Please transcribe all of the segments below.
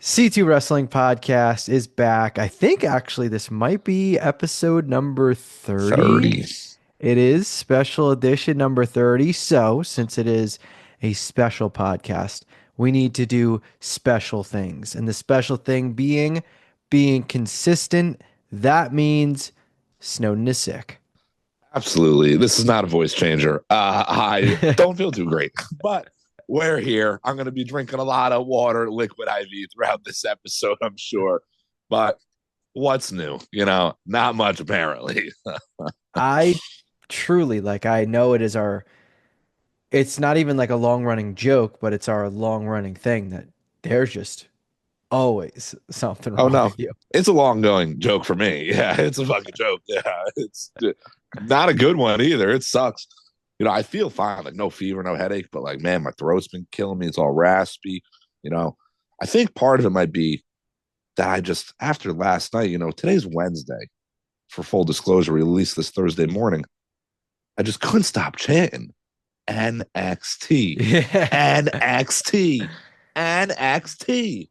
C2 Wrestling Podcast is back. I think actually this might be episode number 30. 30. It is special edition number 30. So, since it is a special podcast, we need to do special things. And the special thing being consistent. That means Snowden is sick. Absolutely. This is not a voice changer. I don't feel too great, but we're here. I'm going to be drinking a lot of water, liquid IV throughout this episode, I'm sure. But what's new? Not much apparently. I truly I know it's not even like a long running joke, but it's our long running thing that there's just always something Oh wrong no. with you. It's a long going joke for me. Yeah, it's a fucking joke. Yeah, it's not a good one either. It sucks. I feel fine, like no fever, no headache, but like, man, my throat's been killing me. It's all raspy. You know, I think part of it might be that I just, after last night, today's Wednesday. For full disclosure, we released this Thursday morning. I just couldn't stop chanting NXT, Yeah. NXT, NXT.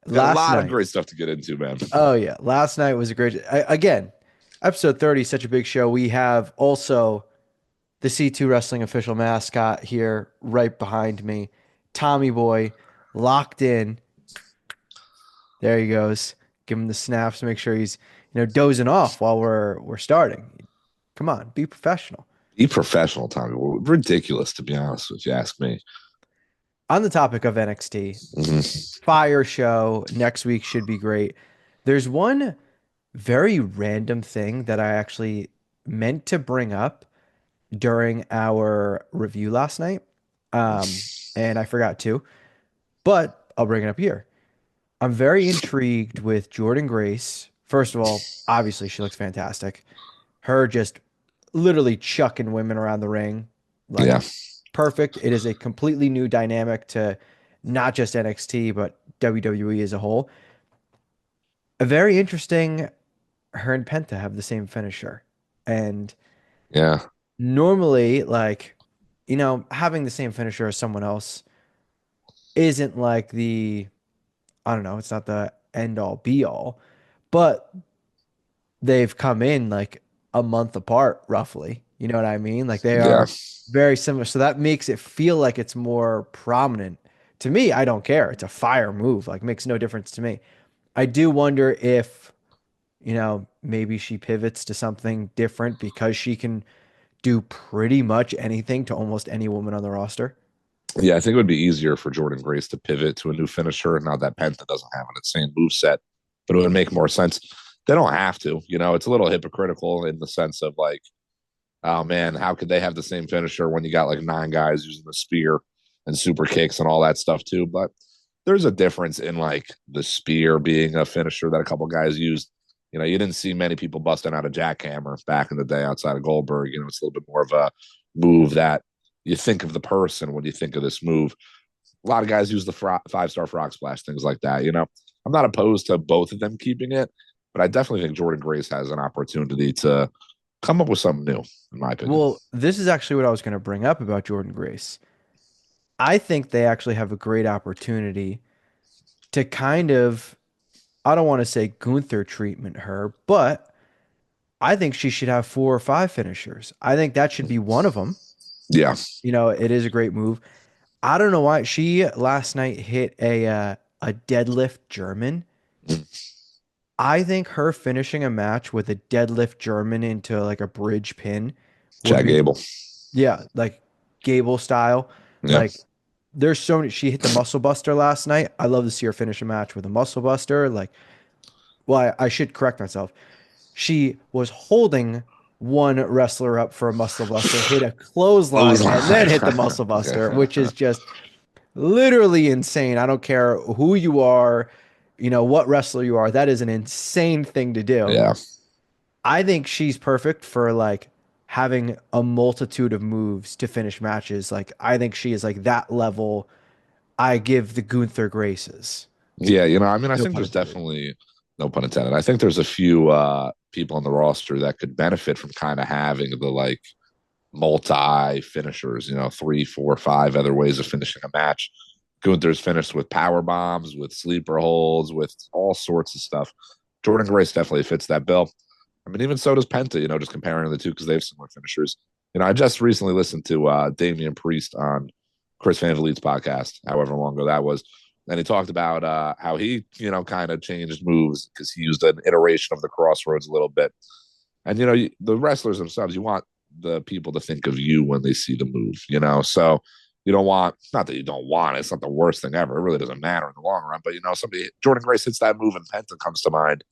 Got a Last lot of night. great stuff to get into, man. Oh yeah, last night was a great again, episode 30 is such a big show. We have also the C2 Wrestling official mascot here right behind me. Tommy Boy locked in. There he goes. Give him the snaps, make sure he's, dozing off while we're starting. Come on, be professional. Be professional, Tommy. Ridiculous, to be honest, if you ask me. On the topic of NXT, Mm-hmm. fire show next week should be great. There's one very random thing that I actually meant to bring up during our review last night, and I forgot to, but I'll bring it up here. I'm very intrigued with Jordynne Grace. First of all, obviously she looks fantastic. Her just literally chucking women around the ring, like Yeah. perfect. It is a completely new dynamic to not just NXT, but WWE as a whole. A very interesting, her and Penta have the same finisher. And Yeah. normally, having the same finisher as someone else isn't like I don't know, it's not the end all be all, but they've come in like a month apart, roughly. You know what I mean? Like they Yeah. are very similar. So that makes it feel like it's more prominent. To me, I don't care. It's a fire move. Like makes no difference to me. I do wonder if, maybe she pivots to something different because she can do pretty much anything to almost any woman on the roster. Yeah. I think it would be easier for Jordynne Grace to pivot to a new finisher. Now that Penta doesn't have an insane move set, but it would make more sense. They don't have to. It's a little hypocritical in the sense of like, oh man, how could they have the same finisher when you got like nine guys using the spear and super kicks and all that stuff too? But there's a difference in like the spear being a finisher that a couple guys used. You didn't see many people busting out a jackhammer back in the day outside of Goldberg. It's a little bit more of a move that you think of the person when you think of this move. A lot of guys use the five-star frog splash, things like that. I'm not opposed to both of them keeping it, but I definitely think Jordynne Grace has an opportunity to come up with something new, in my opinion. Well, this is actually what I was going to bring up about Jordynne Grace. I think they actually have a great opportunity to kind of, I don't want to say Gunther treatment her, but I think she should have four or five finishers. I think that should be one of them. Yeah. It is a great move. I don't know why she last night hit a deadlift German. I think her finishing a match with a deadlift German into like a bridge pin would Chad be, Gable. yeah, like Gable style. Yeah. Like there's so many. She hit the muscle buster last night. I love to see her finish a match with a muscle buster. Well, I should correct myself. She was holding one wrestler up for a muscle buster, hit a clothesline, and then hit the muscle buster, which is just literally insane. I don't care who you are, what wrestler you are. That is an insane thing to do. Yeah. I think she's perfect for like having a multitude of moves to finish matches. Like I think she is like that level. I give the Gunther Graces. Yeah. I No think pun there's intended. definitely, no pun intended. I think there's a few people on the roster that could benefit from kind of having the like multi finishers, three, four, five other ways of finishing a match. Gunther's finished with power bombs, with sleeper holds, with all sorts of stuff. Jordynne Grace definitely fits that bill. I mean, even so does Penta, just comparing the two because they have similar finishers. I just recently listened to Damian Priest on Chris Van Vliet's podcast, however long ago that was. And he talked about how he, kind of changed moves because he used an iteration of the crossroads a little bit. And, the wrestlers themselves, you want the people to think of you when they see the move. So you don't want, not that you don't want it, it's not the worst thing ever. It really doesn't matter in the long run. But, somebody, Jordynne Grace hits that move and Penta comes to mind.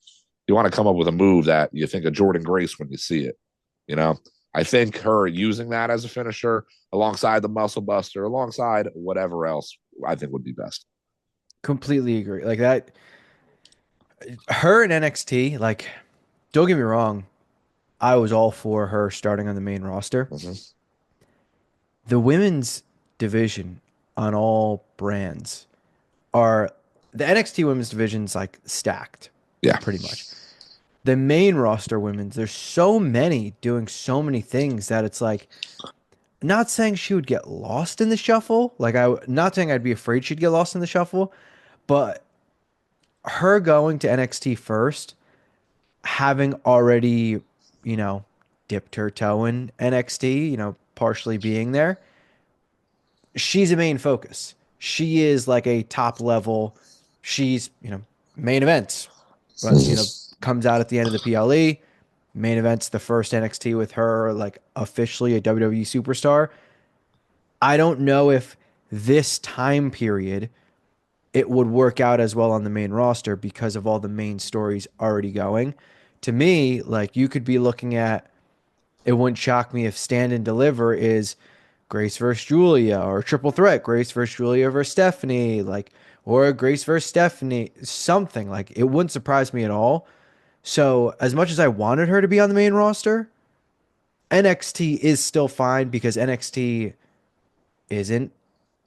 You want to come up with a move that you think of Jordynne Grace when you see it. You know, I think her using that as a finisher alongside the muscle buster, alongside whatever else, I think would be best. Completely agree. Like that, her in NXT, like, don't get me wrong, I was all for her starting on the main roster. Mm-hmm. The women's division on all brands are the NXT women's division's like stacked, Yeah. pretty much. The main roster women's, there's so many doing so many things that it's like, not saying she would get lost in the shuffle. Like not saying I'd be afraid she'd get lost in the shuffle, but her going to NXT first, having already, you know, dipped her toe in NXT, partially being there, she's a main focus. She is like a top level. She's, main events, but, comes out at the end of the PLE. Main events the first NXT with her, like officially a WWE superstar. I don't know if this time period it would work out as well on the main roster because of all the main stories already going. To me, like you could be looking at, it wouldn't shock me if Stand and Deliver is Grace versus Julia or Triple Threat, Grace versus Julia versus Stephanie, like, or Grace versus Stephanie, something like it wouldn't surprise me at all. So, as much as I wanted her to be on the main roster, NXT is still fine because NXT isn't,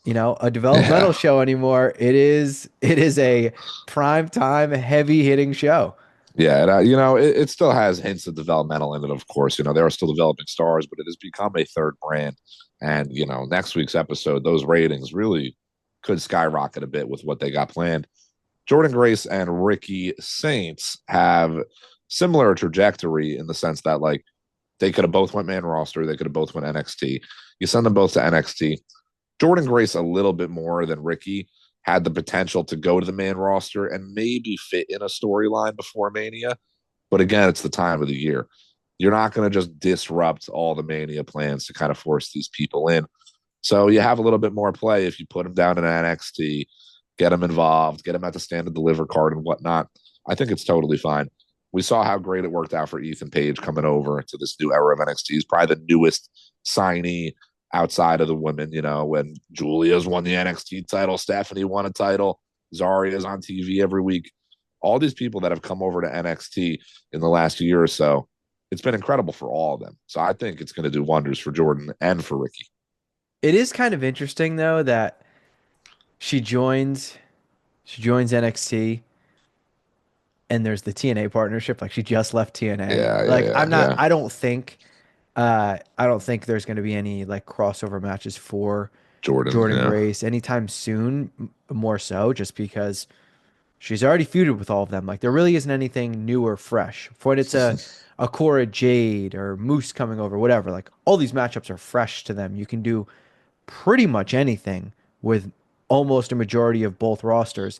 a Yeah. developmental show anymore. It is a prime time heavy hitting show. Yeah, and, it still has hints of developmental in it, of course. They are still developing stars, but it has become a third brand. And, next week's episode, those ratings really could skyrocket a bit with what they got planned. Jordynne Grace and Ricky Saints have similar trajectory in the sense that, like, they could have both went man roster. They could have both went NXT. You send them both to NXT. Jordynne Grace a little bit more than Ricky had the potential to go to the main roster and maybe fit in a storyline before Mania. But again, it's the time of the year. You're not going to just disrupt all the Mania plans to kind of force these people in. So you have a little bit more play if you put them down in NXT, get them involved, get them at the stand and deliver card and whatnot. I think it's totally fine. We saw how great it worked out for Ethan Page coming over to this new era of NXT. He's probably the newest signee outside of the women, when Julia's won the NXT title, Stephanie won a title, Zaria's on TV every week. All these people that have come over to NXT in the last year or so, it's been incredible for all of them. So I think it's going to do wonders for Jordynne and for Ricky. It is kind of interesting though that she joins she joins NXT and there's the TNA partnership. Like she just left TNA. Yeah, yeah, Like yeah, yeah. I don't think there's going to be any like crossover matches for Jordynne, Jordynne yeah. Grace anytime soon, more so just because she's already feuded with all of them. Like there really isn't anything new or fresh. For when it's a Cora Jade or Moose coming over, whatever, like all these matchups are fresh to them. You can do pretty much anything with almost a majority of both rosters,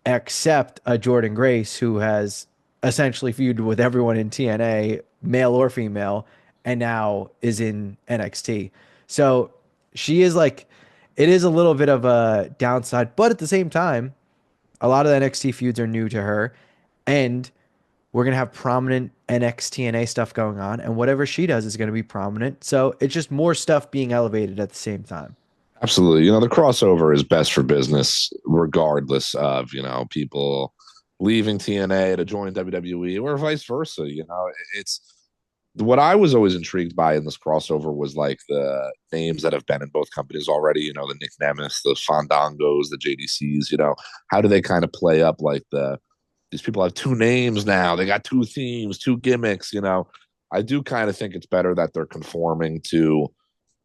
except a Jordynne Grace who has essentially feuded with everyone in TNA, male or female, and now is in NXT. So she is like, it is a little bit of a downside, but at the same time, a lot of the NXT feuds are new to her, and we're gonna have prominent NXT stuff going on, and whatever she does is gonna be prominent. So it's just more stuff being elevated at the same time. Absolutely. The crossover is best for business, regardless of, people leaving TNA to join WWE or vice versa. It's what I was always intrigued by in this crossover was like the names that have been in both companies already, the Nick Nemeth, the Fandangos, the JDCs, how do they kind of play up like these people have two names now, they got two themes, two gimmicks, I do kind of think it's better that they're conforming to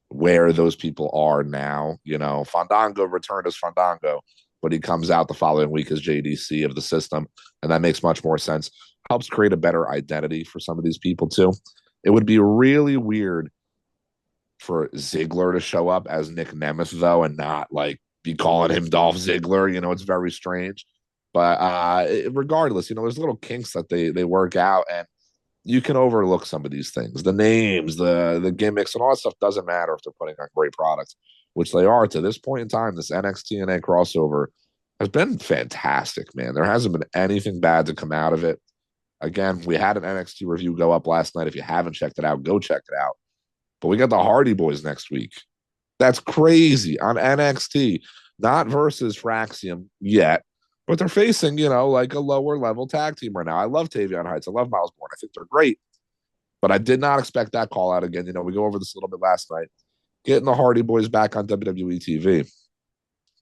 where those people are now. Fandango returned as Fandango, but he comes out the following week as JDC of the system, and that makes much more sense. Helps create a better identity for some of these people too. It would be really weird for Ziggler to show up as Nick Nemeth though, and not like be calling him Dolph Ziggler. It's very strange. But regardless, there's little kinks that they work out, and you can overlook some of these things. The names, the gimmicks, and all that stuff doesn't matter if they're putting on great products, which they are to this point in time. This NXT and crossover has been fantastic, man. There hasn't been anything bad to come out of it. Again, we had an NXT review go up last night. If you haven't checked it out, go check it out. But we got the Hardy Boys next week. That's crazy on NXT, not versus Fraxium yet, but they're facing, like a lower level tag team right now. I love Tavion Heights. I love Miles Bourne. I think they're great, but I did not expect that call out again. We go over this a little bit last night. Getting the Hardy Boys back on WWE TV.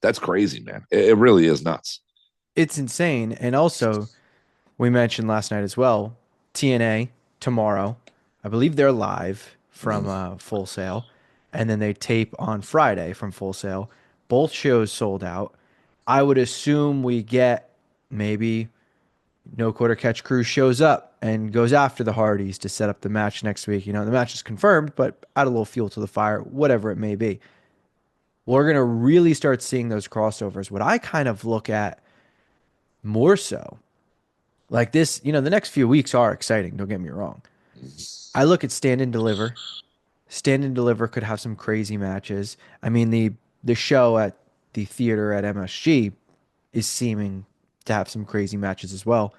That's crazy, man. It really is nuts. It's insane. And also, we mentioned last night as well, TNA tomorrow. I believe they're live from Full Sail, and then they tape on Friday from Full Sail. Both shows sold out. I would assume we get maybe No Quarter Catch Crew shows up and goes after the Hardys to set up the match next week. The match is confirmed, but add a little fuel to the fire, whatever it may be. We're going to really start seeing those crossovers. What I kind of look at more so, like this, the next few weeks are exciting, don't get me wrong. I look at Stand and Deliver. Stand and Deliver could have some crazy matches. I mean, the show at the theater at MSG is seeming to have some crazy matches as well.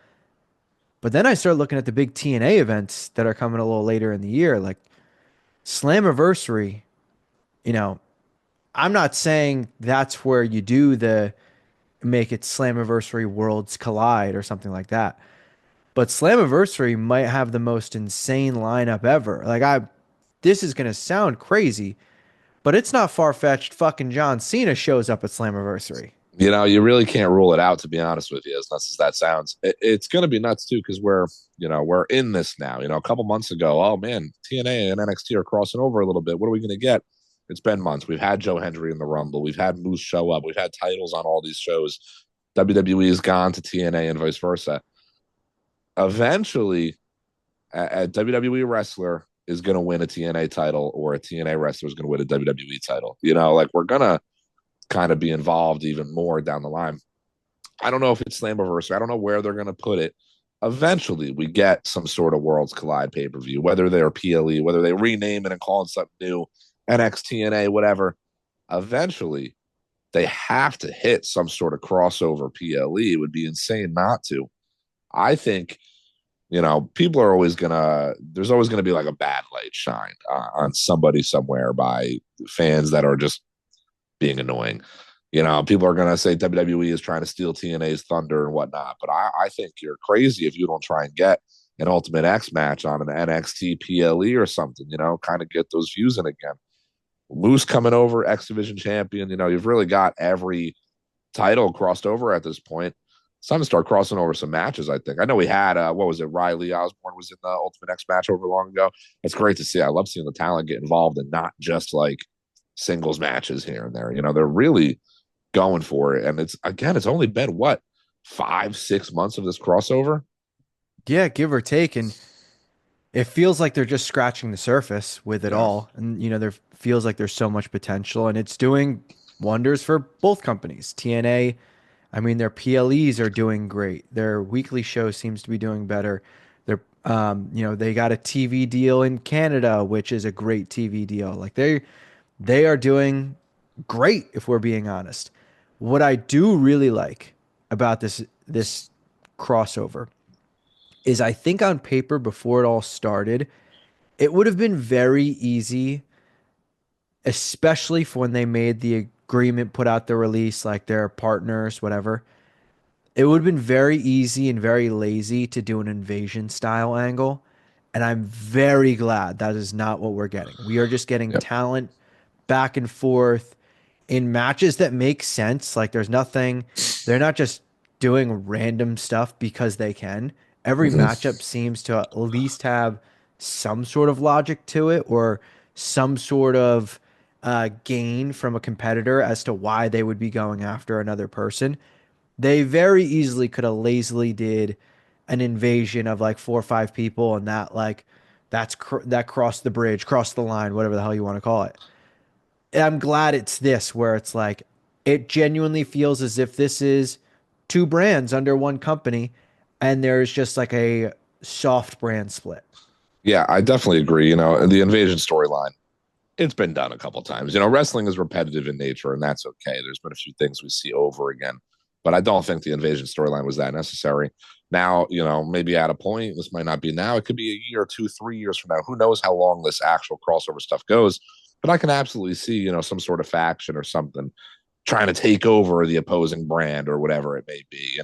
But then I start looking at the big TNA events that are coming a little later in the year, like Slammiversary. You know, I'm not saying that's where you do the make it Slammiversary Worlds Collide or something like that. But Slammiversary might have the most insane lineup ever. This is gonna sound crazy, but it's not far fetched. Fucking John Cena shows up at Slammiversary. You really can't rule it out, to be honest with you, as nuts as that sounds. It's going to be nuts too, because we're in this now. A couple months ago, oh man, TNA and NXT are crossing over a little bit. What are we going to get? It's been months. We've had Joe Hendry in the Rumble. We've had Moose show up. We've had titles on all these shows. WWE has gone to TNA and vice versa. Eventually, a WWE wrestler is going to win a TNA title, or a TNA wrestler is going to win a WWE title. We're going to kind of be involved even more down the line. I don't know if it's Slammiversary. I don't know where they're going to put it. Eventually, we get some sort of Worlds Collide pay-per-view, whether they're PLE, whether they rename it and call it something new, NXTNA, whatever. Eventually, they have to hit some sort of crossover PLE. It would be insane not to. I think, people are always there's always going to be like a bad light shine on somebody somewhere by fans that are just being annoying. People are going to say WWE is trying to steal TNA's thunder and whatnot, but I think you're crazy if you don't try and get an Ultimate X match on an NXT PLE or something, kind of get those views in again. Moose coming over, X Division champion, you've really got every title crossed over at this point. It's time to start crossing over some matches, I think. I know we had, what was it, Riley Osborne was in the Ultimate X match over long ago. It's great to see. I love seeing the talent get involved and not just like singles matches here and there. They're really going for it. And it's only been what, 5-6 months of this crossover? Yeah, give or take. And it feels like they're just scratching the surface with it Yeah. all. And, there feels like there's so much potential and it's doing wonders for both companies. TNA, I mean, their PLEs are doing great. Their weekly show seems to be doing better. They got a TV deal in Canada, which is a great TV deal. Like they are doing great if we're being honest. What I do really like about this crossover is I think on paper before it all started, it would have been very easy, especially for when they made the agreement, put out the release, like their partners, whatever. It would have been very easy and very lazy to do an invasion style angle. And I'm very glad that is not what we're getting. We are just getting Yep. talent back and forth in matches that make sense. Like they're not just doing random stuff because they can. Every Mm-hmm. matchup seems to at least have some sort of logic to it or some sort of gain from a competitor as to why they would be going after another person. They very easily could have lazily did an invasion of like 4 or 5 people, and that crossed the bridge, crossed the line, whatever the hell you want to call it. And I'm glad it's this where it's like it genuinely feels as if this is two brands under one company, and there's just like a soft brand split. Yeah, I definitely agree. The invasion storyline, it's been done a couple times. Wrestling is repetitive in nature, and that's okay. There's been a few things we see over again, but I don't think the invasion storyline was that necessary. Now, maybe at a point, this might not be now. It could be a year, 2, 3 years from now. Who knows how long this actual crossover stuff goes? But I can absolutely see, some sort of faction or something trying to take over the opposing brand or whatever it may be.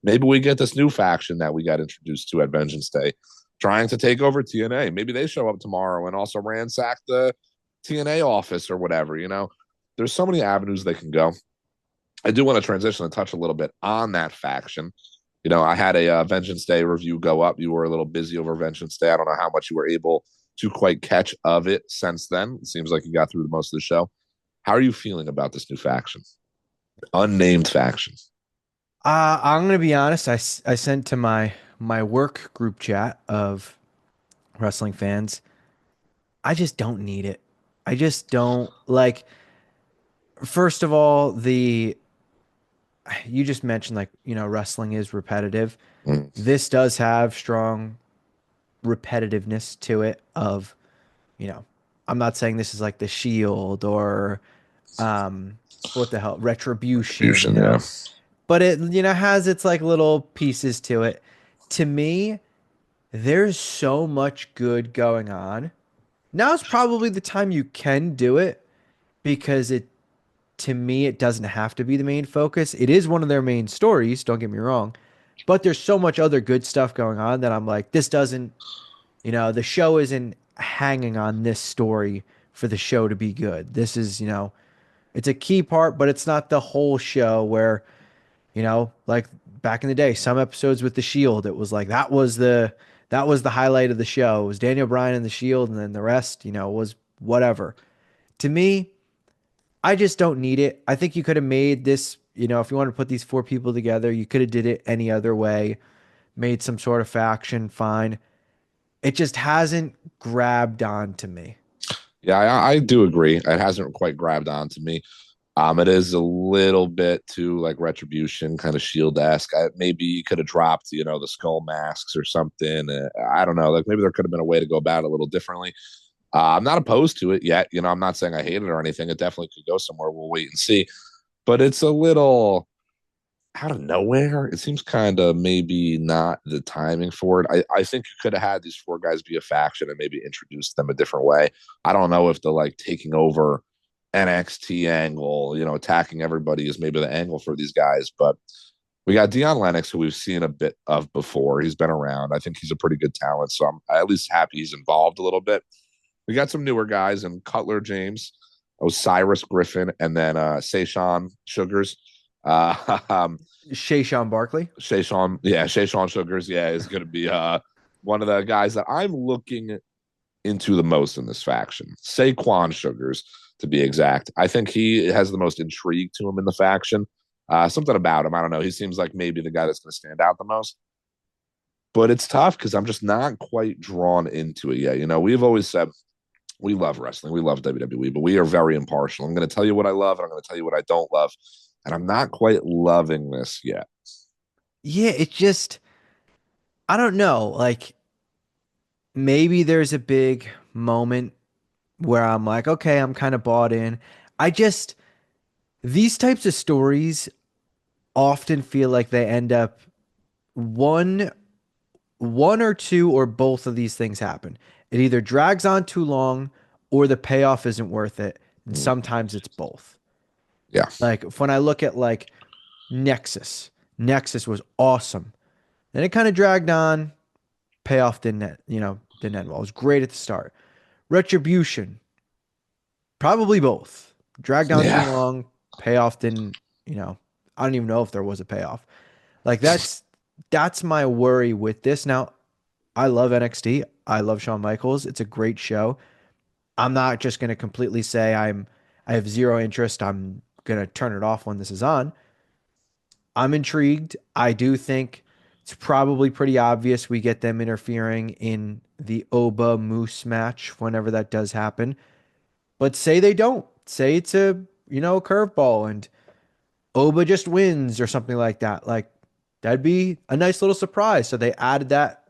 Maybe we get this new faction that we got introduced to at Vengeance Day trying to take over TNA. Maybe they show up tomorrow and also ransack the TNA office or whatever. There's so many avenues they can go. I do want to transition and touch a little bit on that faction. I had a Vengeance Day review go up. You were a little busy over Vengeance Day. I don't know how much you were able to quite catch of it since then. It seems like you got through most of the show. How are you feeling about this new faction? Unnamed faction. I'm gonna be honest. I sent to my work group chat of wrestling fans. I just don't need it. I just don't like. First of all, the you just mentioned like wrestling is repetitive. Mm. This does have strong repetitiveness to it. Of you know, I'm not saying this is like the Shield or um what the hell Retribution. Retribution, yeah. But it has its like little pieces to it. To me, there's so much good going on. Now's probably the time you can do it because it to me it doesn't have to be the main focus. It is one of their main stories, don't get me wrong, but there's so much other good stuff going on that I'm like this doesn't, the show isn't hanging on this story for the show to be good. This is, it's a key part, but it's not the whole show where like back in the day, some episodes with the Shield, it was like that was the highlight of the show. It was Daniel Bryan and the Shield, and then the rest, was whatever. To me, I just don't need it. I think you could have made this, if you want to put these 4 people together, you could have did it any other way, made some sort of faction, fine. It just hasn't grabbed on to me. Yeah, I do agree. It hasn't quite grabbed on to me. It is a little bit too like Retribution, kind of Shield-esque. Maybe you could have dropped, the skull masks or something. I don't know. Like maybe there could have been a way to go about it a little differently. I'm not opposed to it yet. I'm not saying I hate it or anything. It definitely could go somewhere. We'll wait and see. But it's a little out of nowhere. It seems kind of maybe not the timing for it. I think you could have had these 4 guys be a faction and maybe introduced them a different way. I don't know if the like taking over NXT angle, attacking everybody is maybe the angle for these guys, but we got Dion Lennox, who we've seen a bit of before. He's been around. I think he's a pretty good talent, so I'm at least happy he's involved a little bit. We got some newer guys in Cutler James, Osiris Griffin, and then Sean Sugars. Um, Shay Sean Barkley. Sean Sugars, yeah, is going to be one of the guys that I'm looking into the most in this faction. Saquon Sugars, to be exact. I think he has the most intrigue to him in the faction. Something about him, I don't know. He seems like maybe the guy that's going to stand out the most. But it's tough because I'm just not quite drawn into it yet. We've always said we love wrestling, we love WWE, but we are very impartial. I'm going to tell you what I love, and I'm going to tell you what I don't love. And I'm not quite loving this yet. Yeah, it just, I don't know. Like maybe there's a big moment where I'm like, okay, I'm kind of bought in. I just, these types of stories often feel like they end up one, one or two or both of these things happen. It either drags on too long or the payoff isn't worth it. And Mm, sometimes it's both. yeah. Like when I look at like Nexus, Nexus was awesome. Then it kind of dragged on. Payoff didn't end well. It was great at the start. Retribution, probably both. Dragged on too Yeah. long. Payoff didn't, you know, I don't even know if there was a payoff. Like that's my worry with this. Now, I love NXT. I love Shawn Michaels. It's a great show. I'm not just going to completely say I have zero interest. I'm going to turn it off when this is on. I'm intrigued. I do think it's probably pretty obvious we get them interfering in the Oba Moose match whenever that does happen. But say they don't. Say it's a, curveball and Oba just wins or something like that. Like that'd be a nice little surprise. So they added that,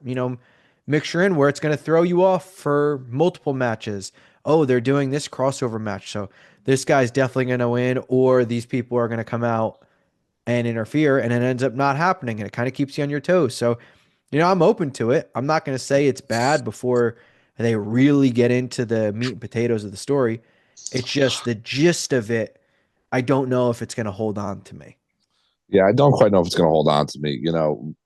mixture in where it's going to throw you off for multiple matches. Oh, they're doing this crossover match. So this guy's definitely going to win, or these people are going to come out and interfere, and it ends up not happening. And it kind of keeps you on your toes. So, I'm open to it. I'm not going to say it's bad before they really get into the meat and potatoes of the story. It's just the gist of it. I don't know if it's going to hold on to me. Yeah, I don't quite know if it's going to hold on to me.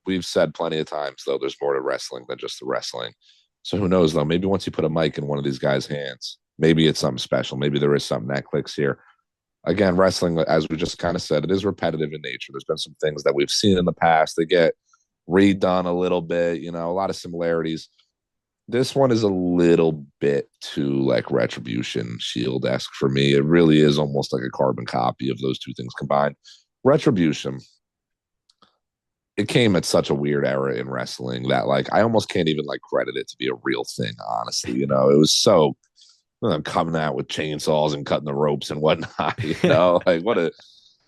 We've said plenty of times, though, there's more to wrestling than just the wrestling. So who knows, though? Maybe once you put a mic in one of these guys' hands, maybe it's something special. Maybe there is something that clicks here. Again, wrestling, as we just kind of said, it is repetitive in nature. There's been some things that we've seen in the past. They get redone a little bit, a lot of similarities. This one is a little bit too like Retribution Shield esque for me. It really is almost like a carbon copy of those two things combined. Retribution, it came at such a weird era in wrestling that like I almost can't even like credit it to be a real thing, honestly. It was so coming out with chainsaws and cutting the ropes and whatnot, like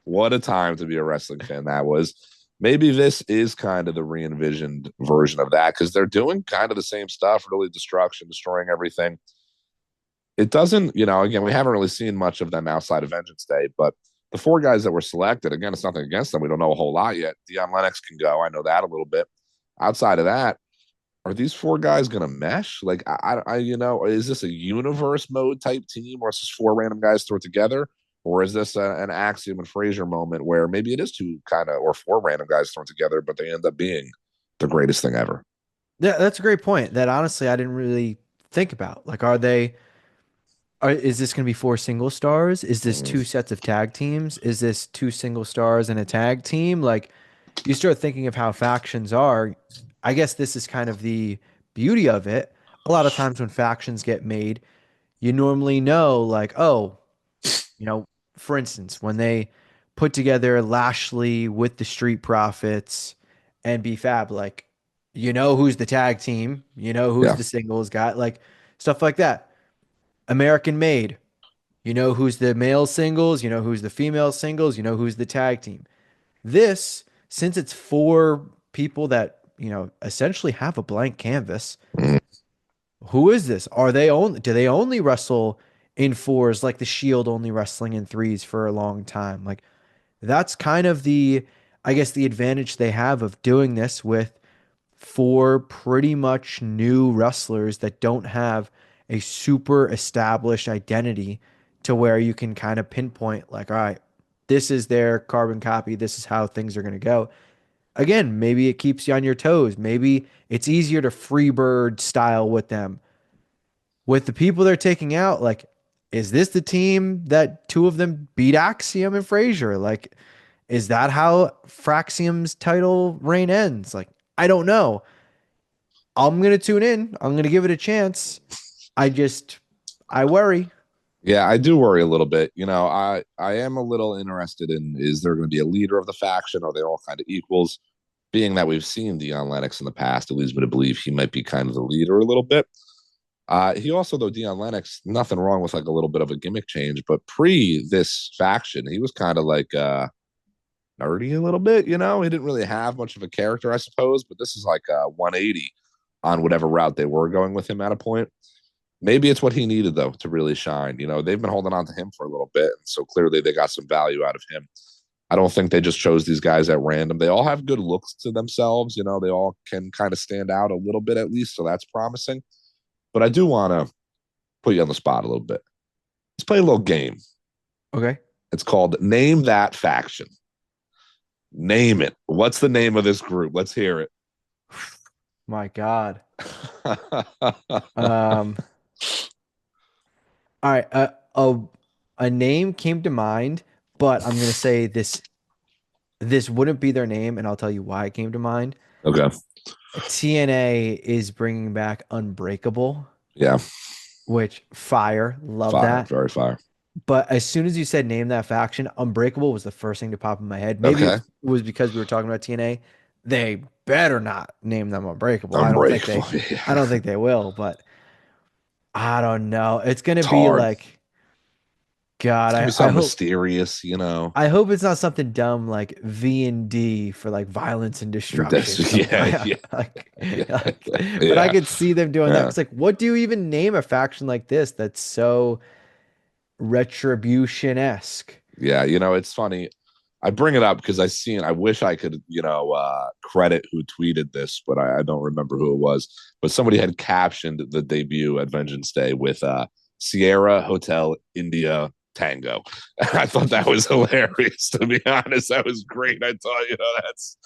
what a time to be a wrestling fan that was. Maybe this is kind of the re-envisioned version of that because they're doing kind of the same stuff, really destruction, destroying everything. It doesn't, again, we haven't really seen much of them outside of Vengeance Day, but the four guys that were selected, again, it's nothing against them. We don't know a whole lot yet. Dion Lennox can go. I know that a little bit. Outside of that, are these four guys going to mesh? Like, is this a universe mode type team or is this four random guys thrown together? Or is this an Axiom and Frazier moment where maybe it is two kind of, or four random guys thrown together, but they end up being the greatest thing ever? Yeah, that's a great point that honestly I didn't really think about. Like, is this going to be four single stars? Is this Mm, two sets of tag teams? Is this two single stars and a tag team? Like, you start thinking of how factions are. I guess this is kind of the beauty of it. A lot of times when factions get made, you normally know, like, oh, you know, for instance, when they put together Lashley with the Street Profits and B-Fab, like, who's the tag team, who's yeah. the singles guy, like stuff like that. American Made, who's the male singles, who's the female singles, who's the tag team. This, since it's four people that, essentially have a blank canvas, Mm, who is this? Do they only wrestle in fours like the Shield only wrestling in threes for a long time? Like that's kind of I guess the advantage they have of doing this with four pretty much new wrestlers that don't have a super established identity to where you can kind of pinpoint like, all right, this is their carbon copy. This is how things are going to go. Again, maybe it keeps you on your toes. Maybe it's easier to freebird style with them. With the people they're taking out, like, is this the team that two of them beat Axiom and Frazier? Like, is that how Fraxium's title reign ends? Like, I don't know. I'm gonna tune in. I'm gonna give it a chance. I just I worry. yeah, I do worry a little bit. I am a little interested in is there going to be a leader of the faction? Are they all kind of equals? Being that we've seen Dion Lennox in the past, it leads me to believe he might be kind of the leader a little bit. He also, though, Dion Lennox, nothing wrong with like a little bit of a gimmick change, but pre this faction, he was kind of like nerdy a little bit. He didn't really have much of a character, I suppose, but this is like a 180 on whatever route they were going with him at a point. Maybe it's what he needed though to really shine. They've been holding on to him for a little bit, and so clearly they got some value out of him. I don't think they just chose these guys at random. They all have good looks to themselves. They all can kind of stand out a little bit at least, so that's promising. But I do want to put you on the spot a little bit. Let's play a little game. Okay. It's called Name That Faction. Name it. What's the name of this group? Let's hear it. My God. Um. All right. A name came to mind, but I'm gonna say this wouldn't be their name, and I'll tell you why it came to mind. Okay. TNA is bringing back Unbreakable, Yeah. which fire, love Fire, that. very fire. But as soon as you said name that faction, Unbreakable was the first thing to pop in my head. Maybe it Okay. was because we were talking about TNA. They better not name them Unbreakable. Unbreakable. I Yeah. don't think they will, but I don't know. It's gonna It's be hard. like God, It's gonna be I something hope mysterious, you know. it's not something dumb like V&D for like violence and destruction. That's Something yeah, like, yeah, yeah, but I yeah, could see them doing that. yeah. It's like, what do you even name a faction like this that's so retribution-esque? Yeah, it's funny. I bring it up because I wish I could, credit who tweeted this, but I don't remember who it was. But somebody had captioned the debut at Vengeance Day with Sierra Hotel India Tango. I thought that was hilarious, to be honest. That was great. I thought, that's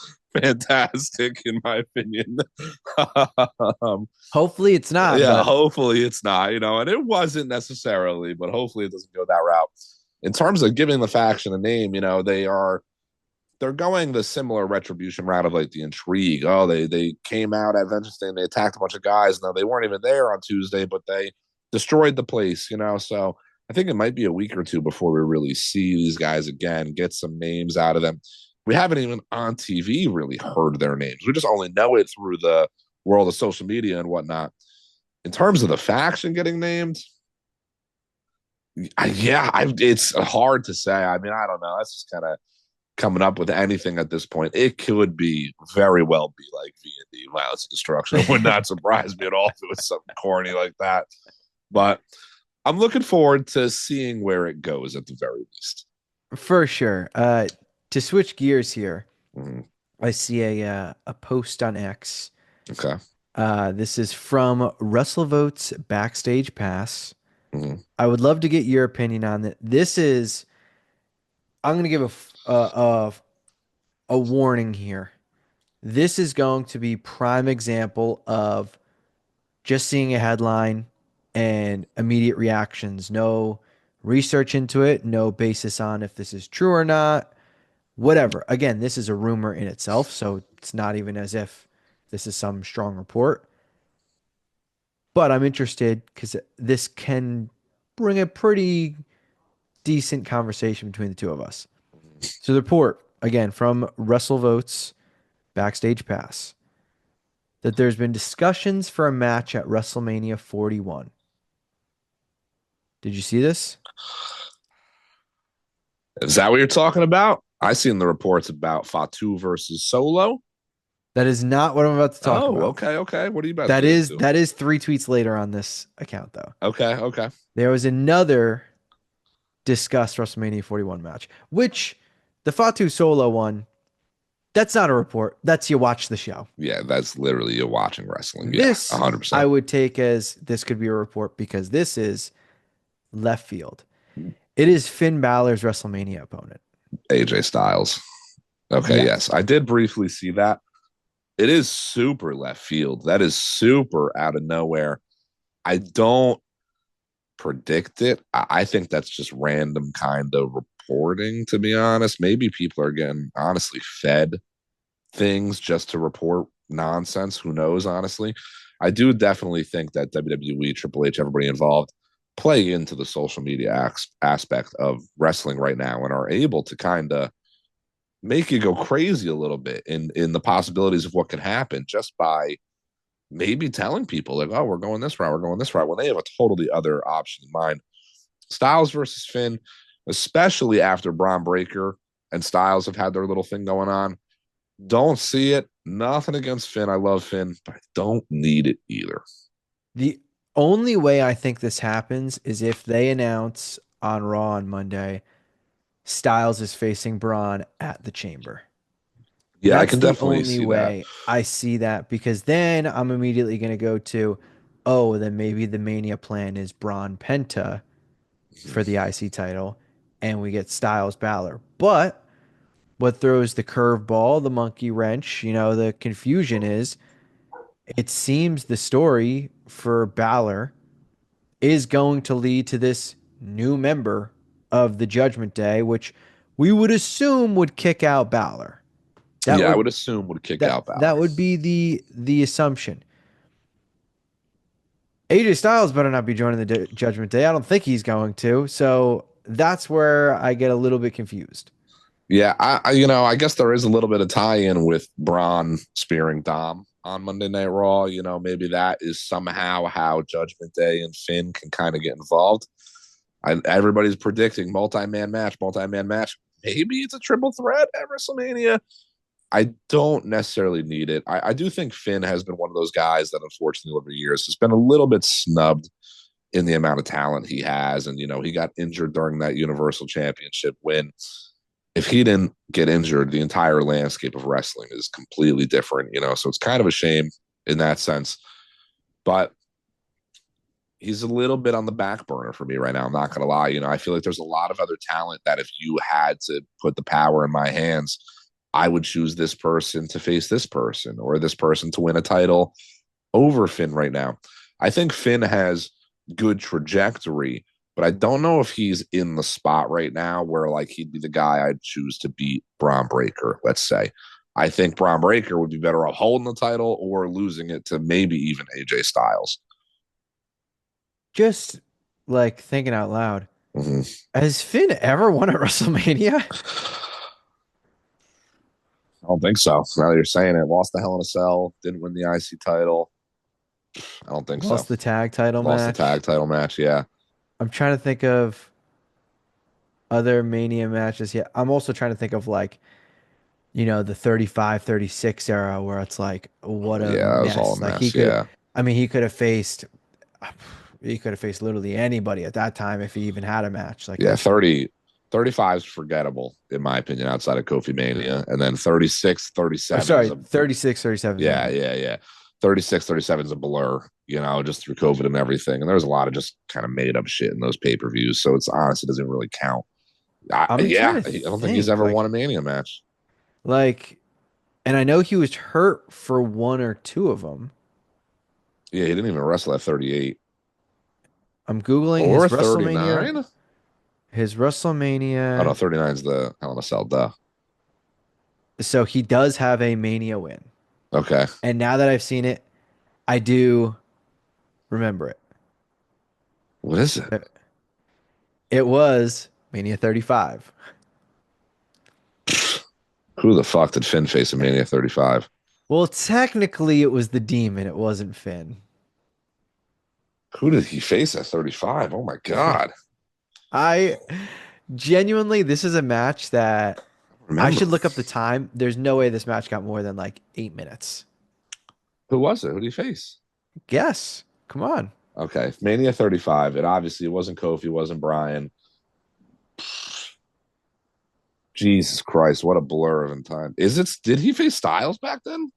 fantastic in my opinion. um, Hopefully it's not, yeah, but hopefully it's not, and it wasn't necessarily, but hopefully it doesn't go that route. In terms of giving the faction a name, they're going the similar retribution route of like the intrigue. Oh, they came out at Vengeance Day and they attacked a bunch of guys. No, they weren't even there on Tuesday, but they destroyed the place. So I think it might be a week or two before we really see these guys again, get some names out of them. We haven't even on TV really heard their names. We just only know it through the world of social media and whatnot. In terms of the faction getting named, it's hard to say. I mean, I don't know. That's just kind of coming up with anything at this point. It could be very well be like V&D, Violence and Destruction. It would not surprise me at all if it was something corny like that. But I'm looking forward to seeing where it goes at the very least. for sure. To switch gears here, Mm, I see a post on X. okay. This is from WrestleVote's Backstage Pass. Mm, I would love to get your opinion on it. I'm going to give a warning here. This is going to be prime example of just seeing a headline and immediate reactions. No research into it, no basis on if this is true or not, whatever. Again, this is a rumor in itself, so it's not even as if this is some strong report. But I'm interested because this can bring a pretty decent conversation between the two of us. So the report, again, from WrestleVotes Backstage Pass, that there's been discussions for a match at WrestleMania 41. Did you see this? is that what you're talking about? I seen the reports about Fatu versus Solo. That is not what I'm about to talk Oh, about. okay, okay. What are you about to get into? That is three tweets later on this account though. Okay, okay. There was another discussed WrestleMania 41 match, which the Fatu Solo one, that's not a report. That's you watch the show. Yeah, that's literally you watching wrestling. Yeah, This I 100%. would take as this could be a report because this is left field. It is Finn Balor's WrestleMania opponent. AJ Styles. Okay, Yes. yes. I did briefly see that. It is super left field. That is super out of nowhere. I don't predict it. I think that's just random kind of reporting, to be honest. Maybe people are getting honestly fed things just to report nonsense. Who knows, honestly? I do definitely think that WWE, Triple H, everybody involved play into the social media aspect of wrestling right now and are able to kind of make you go crazy a little bit in the possibilities of what could happen just by maybe telling people like, oh, we're going this route, we're going this route, when they have a totally other option in mind. Styles versus Finn, especially after Braun Breaker and Styles have had their little thing going on. Don't see it. Nothing against Finn. I love Finn, but I don't need it either. The only way I think this happens is if they announce on Raw on Monday Styles is facing Braun at the Chamber. Yeah, I That's can the definitely only see that. way I see that because then I'm immediately going to go to, oh, then maybe the Mania plan is Braun Penta for the IC title and we get Styles Balor. But what throws the curveball, the monkey wrench, the confusion is it seems the story for Balor is going to lead to this new member of the Judgment Day, which we would assume would kick out Balor. That Yeah, I would would assume would kick that out Balor. that would be the assumption. AJ Styles better not be joining the Judgment Day. I don't think he's going to. So that's where I get a little bit confused. Yeah, I guess there is a little bit of tie-in with Braun spearing Dom on Monday Night Raw. Maybe that is somehow how Judgment Day and Finn can kind of get involved. Everybody's predicting multi-man match, multi-man match. Maybe it's a triple threat at WrestleMania. I don't necessarily need it. I do think Finn has been one of those guys that, unfortunately, over the years has been a little bit snubbed in the amount of talent he has. And, he got injured during that Universal Championship win. If he didn't get injured, the entire landscape of wrestling is completely different. So it's kind of a shame in that sense. But he's a little bit on the back burner for me right now. I'm not going to lie. I feel like there's a lot of other talent that if you had to put the power in my hands, I would choose this person to face this person or this person to win a title over Finn right now. I think Finn has good trajectory, but I don't know if he's in the spot right now where like he'd be the guy I'd choose to beat Braun Breaker, let's say. I think Braun Breaker would be better off holding the title or losing it to maybe even AJ Styles. Just like thinking out loud. Mm-hmm. Has Finn ever won at WrestleMania? I don't think so. Now that you're saying it, lost the Hell in a Cell, didn't win the IC title. I don't think so. Lost the tag title Lost the tag match. title match. Yeah. I'm trying to think of other Mania matches. Yeah, I'm also trying to think of like, the 35, 36 era where it's like, what a Yeah, it was all a mess. Like mess. Yeah. I mean, he could have faced literally anybody at that time if he even had a match. Like Yeah. that's, 35 is forgettable, in my opinion, outside of Kofi Mania. And then 36, or 37 is sorry, a, 36, 37 is yeah, Mania. yeah, yeah. 36, 37 is a blur, just through COVID and everything. And there's a lot of just kind of made up shit in those pay per views. So it's honestly doesn't really count. I'm trying Yeah, to I don't think he's think ever won a Mania match. like, and I know he was hurt for one or two of them. Yeah, he didn't even wrestle at 38 I'm Googling or 39. His Oh, no, WrestleMania. 39 is the Hell in a Cell. Duh. So he does have a Mania win. Okay. And now that I've seen it, I do remember it. What is it? It was Mania 35. Who the fuck did Finn face in Mania 35? Well, technically it was the Demon, it wasn't Finn. Who did he face at 35? Oh my God. I genuinely, this is a match that I Remember. should look up the time. There's no way this match got more than like 8 minutes. Who was it? Who did he face? Guess. Come on. Okay. Mania 35. It wasn't Kofi, it wasn't Brian. Jesus Christ, what a blur of time. Did he face Styles back then?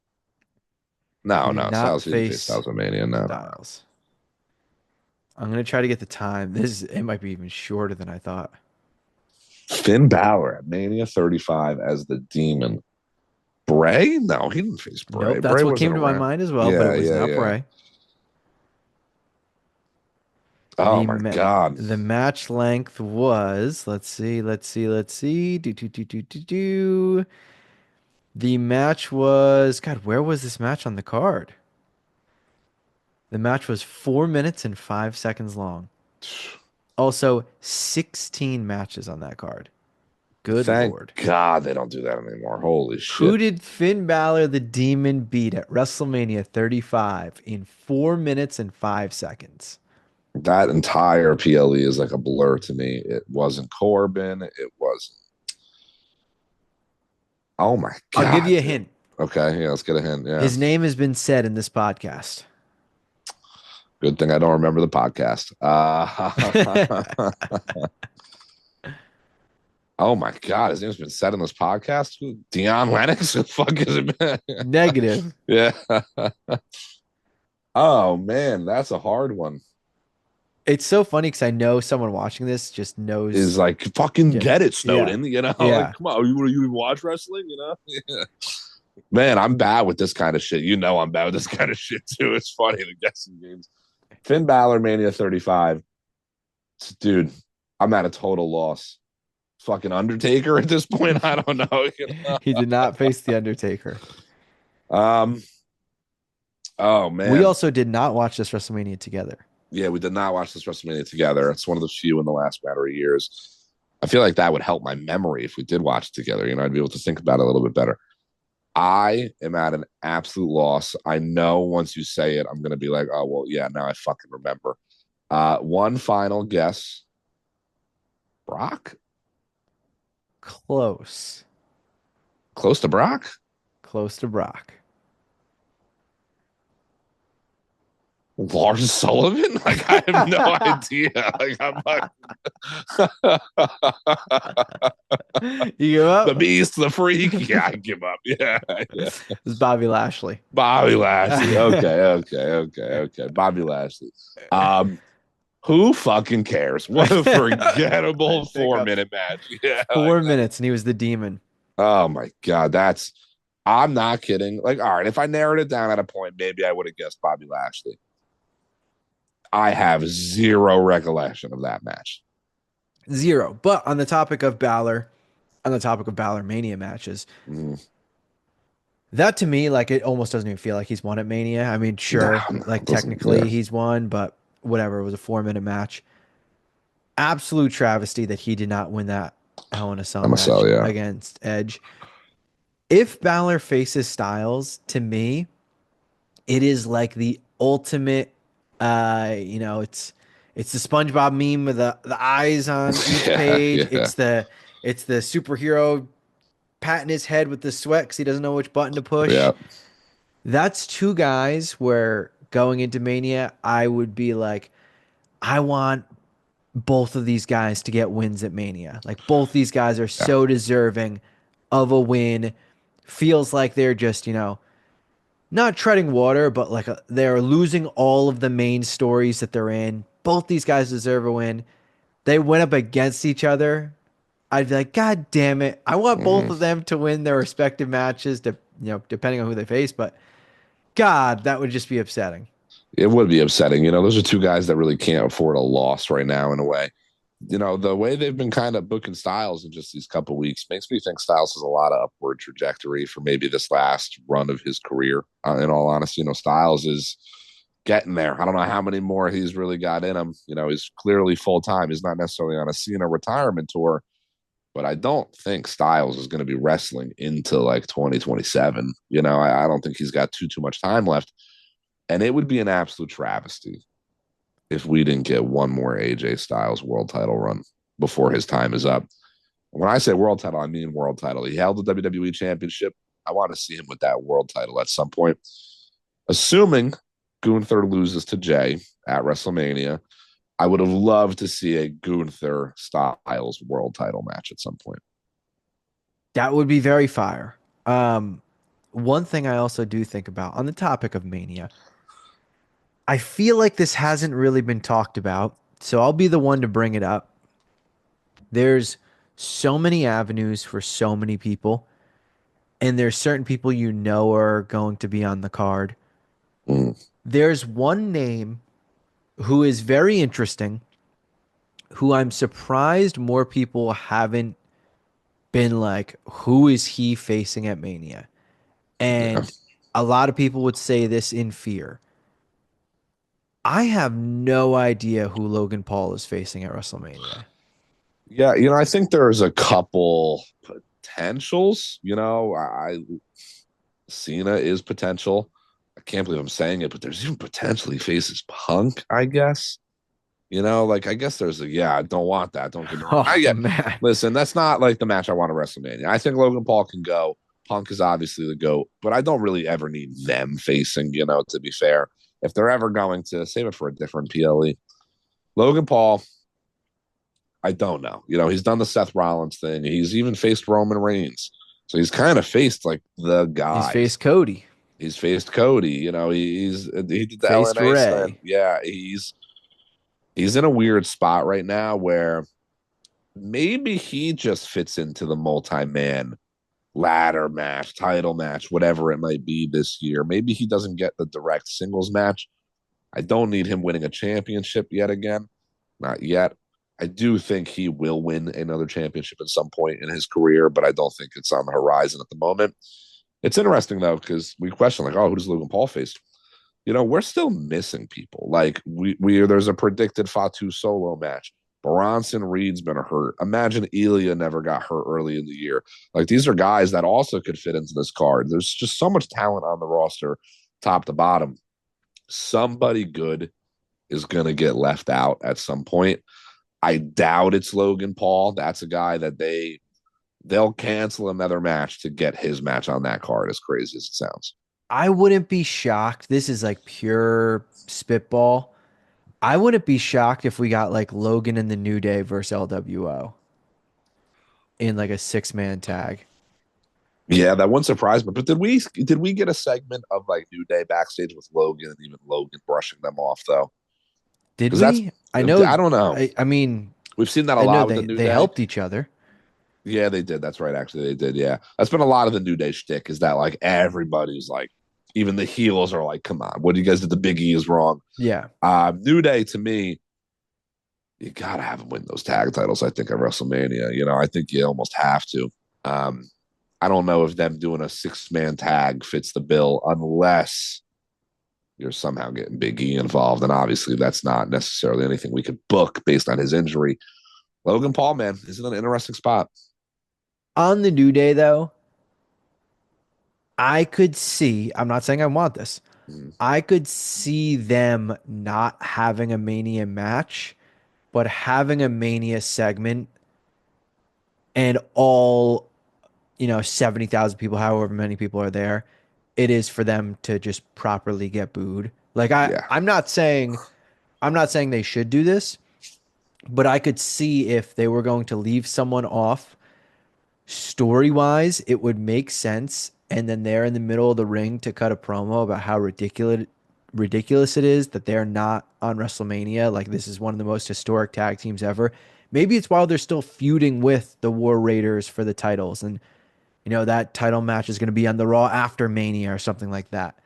He No, did no. not Styles, he didn't face face Styles at Mania. No, no, no. Styles. I'm gonna try to get the time. It might be even shorter than I thought. Finn Balor at Mania 35 as the Demon. Bray? No, he didn't face Bray. Nope, that's Bray what came wasn't to my around. mind as well, but it Yeah, was yeah, not yeah. Bray. Oh my God. The match length was, let's see. Do. The match was, God, where was this match on the card? The match was 4 minutes and 5 seconds long. Also, 16 matches on that card. Good Thank Lord. God they don't do that anymore. Holy Who shit. did Finn Balor the Demon beat at WrestleMania 35 in 4 minutes and 5 seconds? That entire PLE is like a blur to me. It wasn't Corbin. It wasn't. Oh my I'll give God, you a dude. hint. Okay, yeah, let's get a hint. Yeah. His name has been said in this podcast. Good thing I don't remember the podcast. Oh my God, his name's been said in this podcast. Dion Lennox? Who the fuck is it? Negative. Yeah. Oh man, that's a hard one. It's so funny because I know someone watching this just Is knows. like fucking Yeah. get it, Yeah. Snowden. Like Yeah. come on, you even watch wrestling? Yeah. Man, I'm bad with this kind of shit. I'm bad with this kind of shit too. It's funny the guessing games. Finn Balor Mania 35. Dude, I'm at a total loss. Fucking Undertaker at this point. I don't know. He did not face The Undertaker. Um, Oh We man, also did not watch this WrestleMania together. yeah, we did not watch this WrestleMania together. It's one of the few in the last matter of years. I feel like that would help my memory if we did watch it together. I'd be able to think about it a little bit better. I am at an absolute loss. I know once you say it, I'm going to be like, oh, well, yeah, now I fucking remember. One final guess. Brock? Close. Close to Brock? Close to Brock. Lars Sullivan? Like, I have no idea. Like, I'm like, You give the up? beast, the freak. Yeah, I give up. Yeah, yeah. It's Bobby Lashley. Bobby Lashley. Okay. Bobby Lashley. Who fucking cares? What a forgettable four Hiccups. minute match. Yeah, like 4 minutes and he was the demon. oh my god, I'm not kidding. Like, all right, if I narrowed it down at a point, maybe I would have guessed Bobby Lashley. I have zero recollection of that match. Zero. But on the topic of Balor, on the topic of Balor Mania matches, Mm, that to me, like it almost doesn't even feel like he's won at Mania. I mean, no, sure, no, like it doesn't. Yeah, technically he's won, but whatever. It was a 4 minute match. Absolute travesty that he did not win that Hell in a Cell match MSL. Yeah, against Edge. If Balor faces Styles, to me, it is like the ultimate it's the SpongeBob meme with the eyes on each yeah, page. yeah, It's the superhero patting his head with the sweat because he doesn't know which button to push. yeah. That's two guys where going into Mania, I would be like, I want both of these guys to get wins at Mania. Like both these guys are Yeah. so deserving of a win. Feels like they're just, not treading water, but like they're losing all of the main stories that they're in. Both these guys deserve a win. They went up against each other. I'd be like, God damn it. I want both Mhm. of them to win their respective matches, depending on who they face, but God, that would just be upsetting. It would be upsetting. Those are two guys that really can't afford a loss right now in a way. The way they've been kind of booking Styles in just these couple weeks makes me think Styles has a lot of upward trajectory for maybe this last run of his career. In all honesty, Styles is getting there. I don't know how many more he's really got in him. He's clearly full time. He's not necessarily on a Cena retirement tour, but I don't think Styles is going to be wrestling into like 2027. I don't think he's got too much time left. And it would be an absolute travesty if we didn't get one more AJ Styles world title run before his time is up. When I say world title, I mean world title. He held the WWE Championship. I want to see him with that world title at some point. Assuming Gunther loses to Jay at WrestleMania, I would have loved to see a Gunther Styles world title match at some point. That would be very fire. Um, One thing I also do think about on the topic of Mania, I feel like this hasn't really been talked about, so I'll be the one to bring it up. There's so many avenues for so many people, and there's certain people are going to be on the card. Mm, There's one name who is very interesting, who I'm surprised more people haven't been like, who is he facing at Mania? yeah. And a lot of people would say this in fear. I have no idea who Logan Paul is facing at WrestleMania. Yeah, I think there's a couple potentials. Cena is potential. I can't believe I'm saying it, but there's even potentially faces Punk, I guess. Like I guess there's I don't want that. Don't get me wrong. Oh man. Listen, that's not like the match I want at WrestleMania. I think Logan Paul can go. Punk is obviously the GOAT, but I don't really ever need them facing, to be fair. If they're ever going to save it for a different PLE. Logan Paul, I don't know. He's done the Seth Rollins thing. He's even faced Roman Reigns. So he's kind of faced like the He's guys. faced Cody. He's faced Cody. He did the Faced LNA stand. Ray. Yeah, he's in a weird spot right now where maybe he just fits into the multi-man ladder match, title match, whatever it might be this year. Maybe he doesn't get the direct singles match. I don't need him winning a championship yet again. Not yet. I do think he will win another championship at some point in his career, but I don't think it's on the horizon at the moment. It's interesting though, because we question like, oh, who does Logan Paul face? we're still missing people. Like there's a predicted Fatu solo match. Bronson Reed's been hurt. Imagine Ilya never got hurt early in the year. Like these are guys that also could fit into this card. There's just so much talent on the roster, top to bottom. Somebody good is gonna get left out at some point. I doubt it's Logan Paul. That's a guy that they'll cancel another match to get his match on that card, as crazy as it sounds. I wouldn't be shocked. This is like pure spitball. I wouldn't be shocked if we got like Logan and the New Day versus LWO in like a 6-man tag. Yeah, that wouldn't surprise me. But did we get a segment of like New Day backstage with Logan and even Logan brushing them off though? Did Because that's we? I know. I don't know. I mean, We've seen that a I know lot with the they New they Day. helped each other. Yeah, they did. That's right. Actually, they did. Yeah, that's been a lot of the New Day shtick. Is that like everybody's like, even the heels are like, come on, what you guys did? The Big E is wrong. Yeah. New Day to me, you gotta have them win those tag titles. I think at WrestleMania. I think you almost have to. Um, I don't know if them doing a 6-man tag fits the bill unless you're somehow getting Big E involved, and obviously that's not necessarily anything we could book based on his injury. Logan Paul, man, is in an interesting spot. On the New Day though, I could see, I'm not saying I want this. Mm, I could see them not having a Mania match, but having a Mania segment and all, 70,000 people, however many people are there, it is for them to just properly get booed. Like yeah, I'm not saying they should do this, but I could see if they were going to leave someone off story wise, it would make sense. And then they're in the middle of the ring to cut a promo about how ridiculous it is that they're not on WrestleMania. Like this is one of the most historic tag teams ever. Maybe it's while they're still feuding with the War Raiders for the titles, and that title match is going to be on the Raw after Mania or something like that.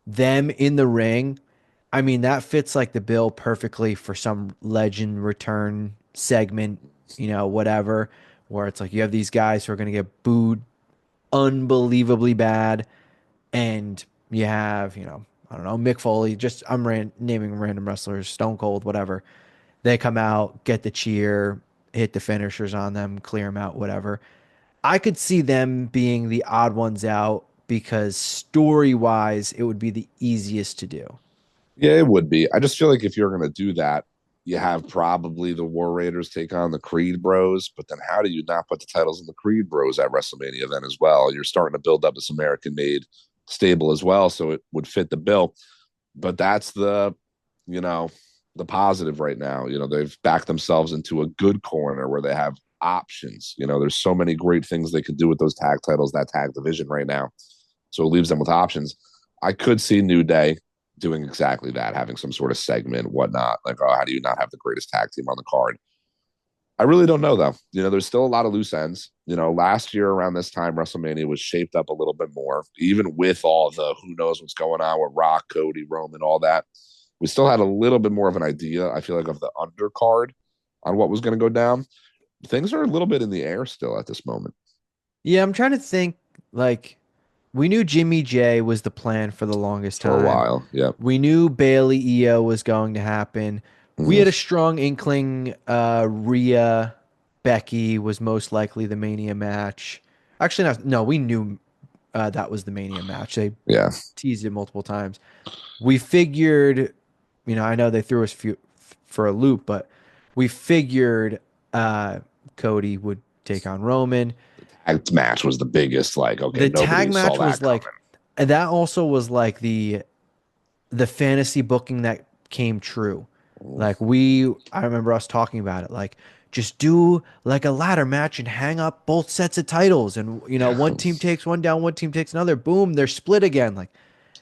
Them in the ring, I mean, that fits like the bill perfectly for some legend return segment, whatever, where it's like you have these guys who are going to get booed unbelievably bad, and you have, I don't know, Mick Foley, just naming random wrestlers, Stone Cold, whatever. They come out, get the cheer, hit the finishers on them, clear them out, whatever. I could see them being the odd ones out because story wise, it would be the easiest to do. yeah, it would be. I just feel like if you're gonna do that, you have probably the War Raiders take on the Creed Bros, but then how do you not put the titles in the Creed Bros at WrestleMania then as well? You're starting to build up this American-made stable as well, so it would fit the bill. But that's you know, the positive right now. They've backed themselves into a good corner where they have options. There's so many great things they could do with those tag titles, that tag division right now. So it leaves them with options. I could see New Day doing exactly that, having some sort of segment, whatnot. Like, oh, how do you not have the greatest tag team on the card? I really don't know though. There's still a lot of loose ends. Last year around this time, WrestleMania was shaped up a little bit more, even with all the who knows what's going on with Rock, Cody, Roman, all that. We still had a little bit more of an idea, I feel like, of the undercard on what was going to go down. Things are a little bit in the air still at this moment. Yeah, I'm trying to think like we knew Jimmy J was the plan for the longest For a time. while. Yep. We knew Bailey EO was going to happen. We had a Mm-hmm. strong inkling Rhea Becky was most likely the Mania match. Actually, not, no, we knew that was the Mania match. They Yeah. teased it multiple times. We figured, I know they threw us for a loop, but we figured uh, Cody would take on Roman. Tag match was the biggest, like, okay, The tag nobody saw match that was coming. like, and that also was like the fantasy booking that came true. Like I remember us talking about it. Like, just do like a ladder match and hang up both sets of titles, and one team takes one down, one team takes another. Boom, they're split again. Like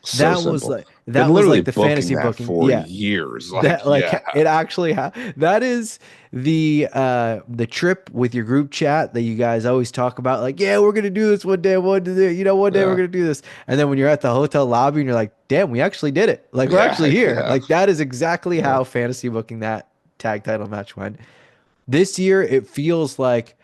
So simple. Been that was literally like the booking fantasy that booking. for Yeah, years. Like, that like yeah, it actually that is the trip with your group chat that you guys always talk about, like, yeah, we're gonna do this one day, one day we're yeah, gonna do this, and then when you're at the hotel lobby and you're like, damn, we actually did it, like we're actually yeah, here. yeah. Like that is exactly Yeah. how fantasy booking that tag title match went this year. It feels like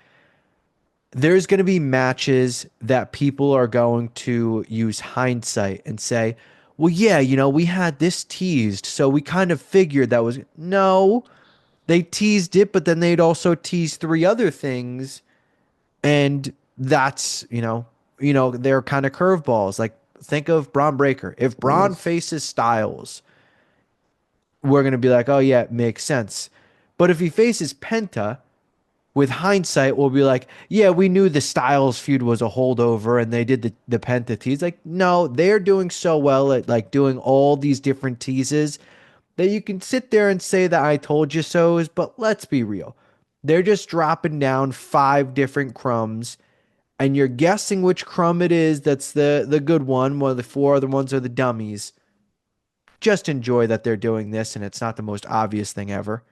there's going to be matches that people are going to use hindsight and say, well, yeah, we had this teased, so we kind of figured that was no, they teased it, but then they'd also tease three other things, and that's, they're kind of curveballs. Like think of Braun Breaker. If Braun faces Styles, we're gonna be like, oh yeah, it makes sense. But if he faces Penta, with hindsight, we'll be like, yeah, we knew the Styles feud was a holdover and they did the Penta tease. Like, no, they're doing so well at like doing all these different teases that you can sit there and say that I told you so's, but let's be real. They're just dropping down five different crumbs and you're guessing which crumb it is that's the good one, while the four other ones are the dummies. Just enjoy that they're doing this and it's not the most obvious thing ever.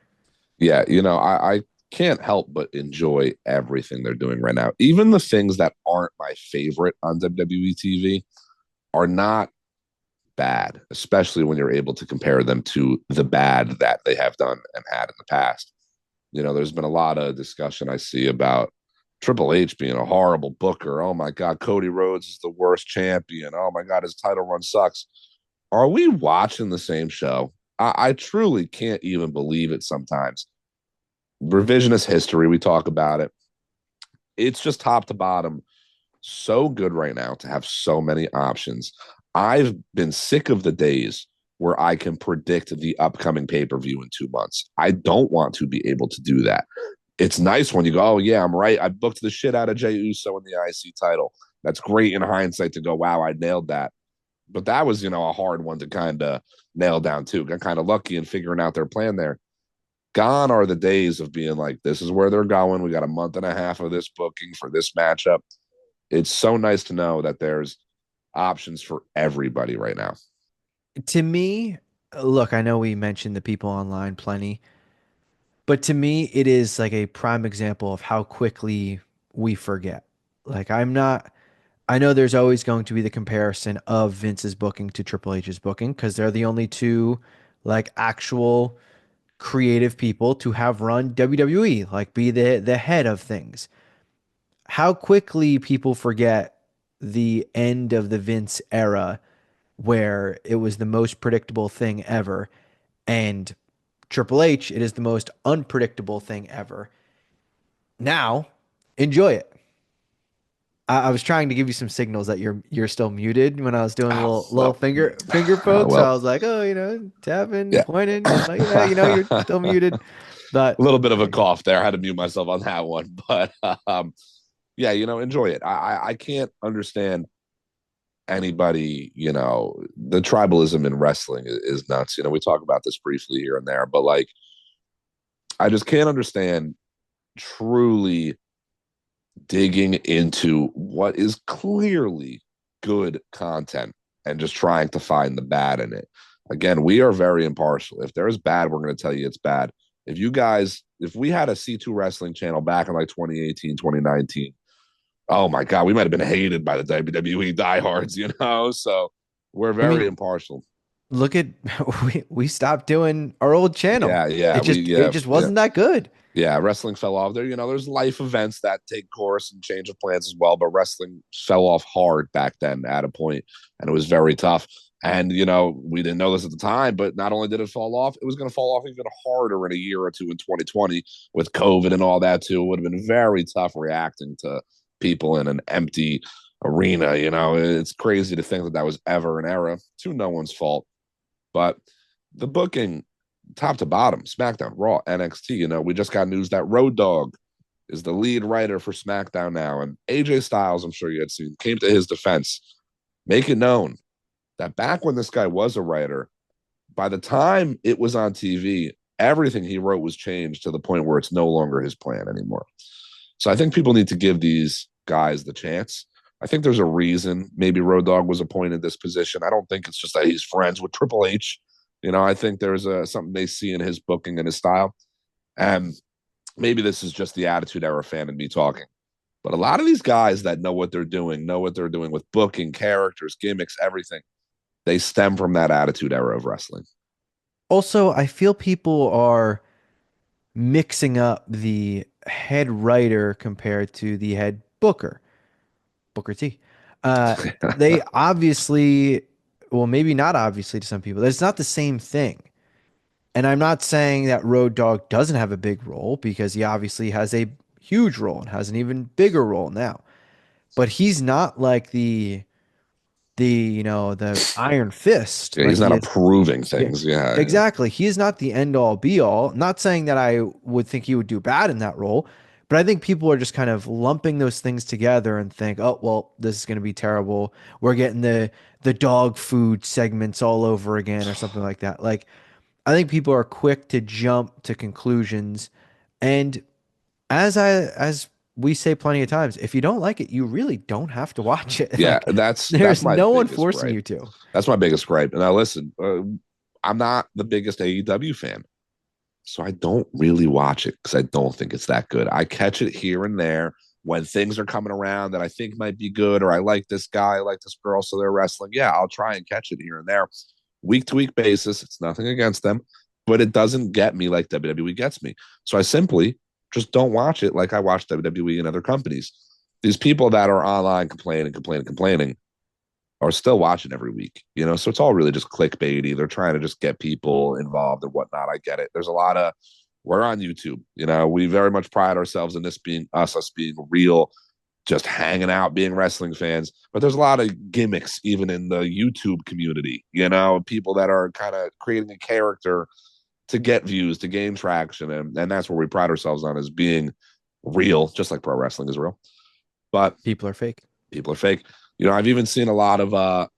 Yeah, I can't help but enjoy everything they're doing right now. Even the things that aren't my favorite on WWE TV are not bad, especially when you're able to compare them to the bad that they have done and had in the past. There's been a lot of discussion I see about Triple H being a horrible booker. Oh my God, Cody Rhodes is the worst champion. Oh my God, his title run sucks. Are we watching the same show? I truly can't even believe it sometimes. Revisionist history, we talk about it. It's just top to bottom so good right now to have so many options. I've been sick of the days where I can predict the upcoming pay per view in 2 months. I don't want to be able to do that. It's nice when you go, oh, yeah, I'm right. I booked the shit out of Jey Uso in the IC title. That's great in hindsight to go, wow, I nailed that. But that was, a hard one to kind of nail down too. Got kind of lucky in figuring out their plan there. Gone are the days of being like, this is where they're going. We got a month and a half of this booking for this matchup. It's so nice to know that there's options for everybody right now. To me, look, I know we mentioned the people online plenty, but to me, it is like a prime example of how quickly we forget. Like, I know there's always going to be the comparison of Vince's booking to Triple H's booking because they're the only two, like, actual creative people to have run WWE, like, be the head of things. How quickly people forget the end of the Vince era where it was the most predictable thing ever. And Triple H, it is the most unpredictable thing ever. Now, enjoy it. I was trying to give you some signals that you're still muted when I was doing a Oh, little well, finger poke. So I well, was like, oh, tapping, yeah, pointing, like, yeah, you're still muted. a But little bit of a cough there. I had to mute myself on that one, but yeah, enjoy it. I can't understand anybody. The tribalism in wrestling is nuts. We talk about this briefly here and there, but like, I just can't understand truly digging into what is clearly good content and just trying to find the bad in it. Again, we are very impartial. If there's bad, we're going to tell you it's bad. If we had a C2 wrestling channel back in like 2018, 2019, oh my God, we might have been hated by the WWE diehards, So we're I very mean, impartial. look at we stopped doing our old channel. Yeah, yeah, It we, just it yeah, just yeah. wasn't that good. Yeah, wrestling fell off there. There's life events that take course and change of plans as well, but wrestling fell off hard back then at a point, and it was very tough. And we didn't know this at the time, but not only did it fall off, it was going to fall off even harder in a year or two in 2020 with COVID and all that too. It would have been very tough reacting to people in an empty arena. It's crazy to think that that was ever an era. To no one's fault, but the booking top to bottom, SmackDown, Raw, NXT. We just got news that Road Dogg is the lead writer for SmackDown now. And AJ Styles, I'm sure you had seen, came to his defense, make it known that back when this guy was a writer, by the time it was on TV, everything he wrote was changed to the point where it's no longer his plan anymore. So I think people need to give these guys the chance. I think there's a reason maybe Road Dogg was appointed this position. I don't think it's just that he's friends with Triple H. I think there's something they see in his booking and his style. And maybe this is just the Attitude Era fan in me talking. But a lot of these guys that know what they're doing with booking, characters, gimmicks, everything, they stem from that Attitude Era of wrestling. Also, I feel people are mixing up the head writer compared to the head booker, Booker T. Uh, they obviously well, maybe not obviously to some people. It's not the same thing. And I'm not saying that Road Dogg doesn't have a big role because he obviously has a huge role and has an even bigger role now. But he's not like the Iron Fist Yeah, like he's he not is. approving Yeah, things. Yeah. exactly. He is not the end all be all. Not saying that I would think he would do bad in that role, but I think people are just kind of lumping those things together and think, oh, well, this is going to be terrible. We're getting the dog food segments all over again or something like that. Like I think people are quick to jump to conclusions. And as we say plenty of times, if you don't like it, you really don't have to watch it. Yeah, Like that's there's my no one biggest forcing gripe. you to. That's my biggest gripe. And now listen, I'm not the biggest AEW fan, so I don't really watch it because I don't think it's that good. I catch it here and there when things are coming around that I think might be good, or I like this guy, I like this girl, so they're wrestling. Yeah, I'll try and catch it here and there, week to week basis. It's nothing against them, but it doesn't get me like WWE gets me. So I simply just don't watch it like I watch WWE and other companies. These people that are online complaining are still watching every week, so it's all really just clickbaity. They're trying to just get people involved and whatnot. I get it. There's a lot of we're on YouTube. We very much pride ourselves in this being us being real, just hanging out, being wrestling fans. But there's a lot of gimmicks even in the YouTube community, people that are kind of creating a character to get views, to gain traction. And that's where we pride ourselves on, is being real, just like pro wrestling is real. But People are fake. people are fake. I've even seen a lot of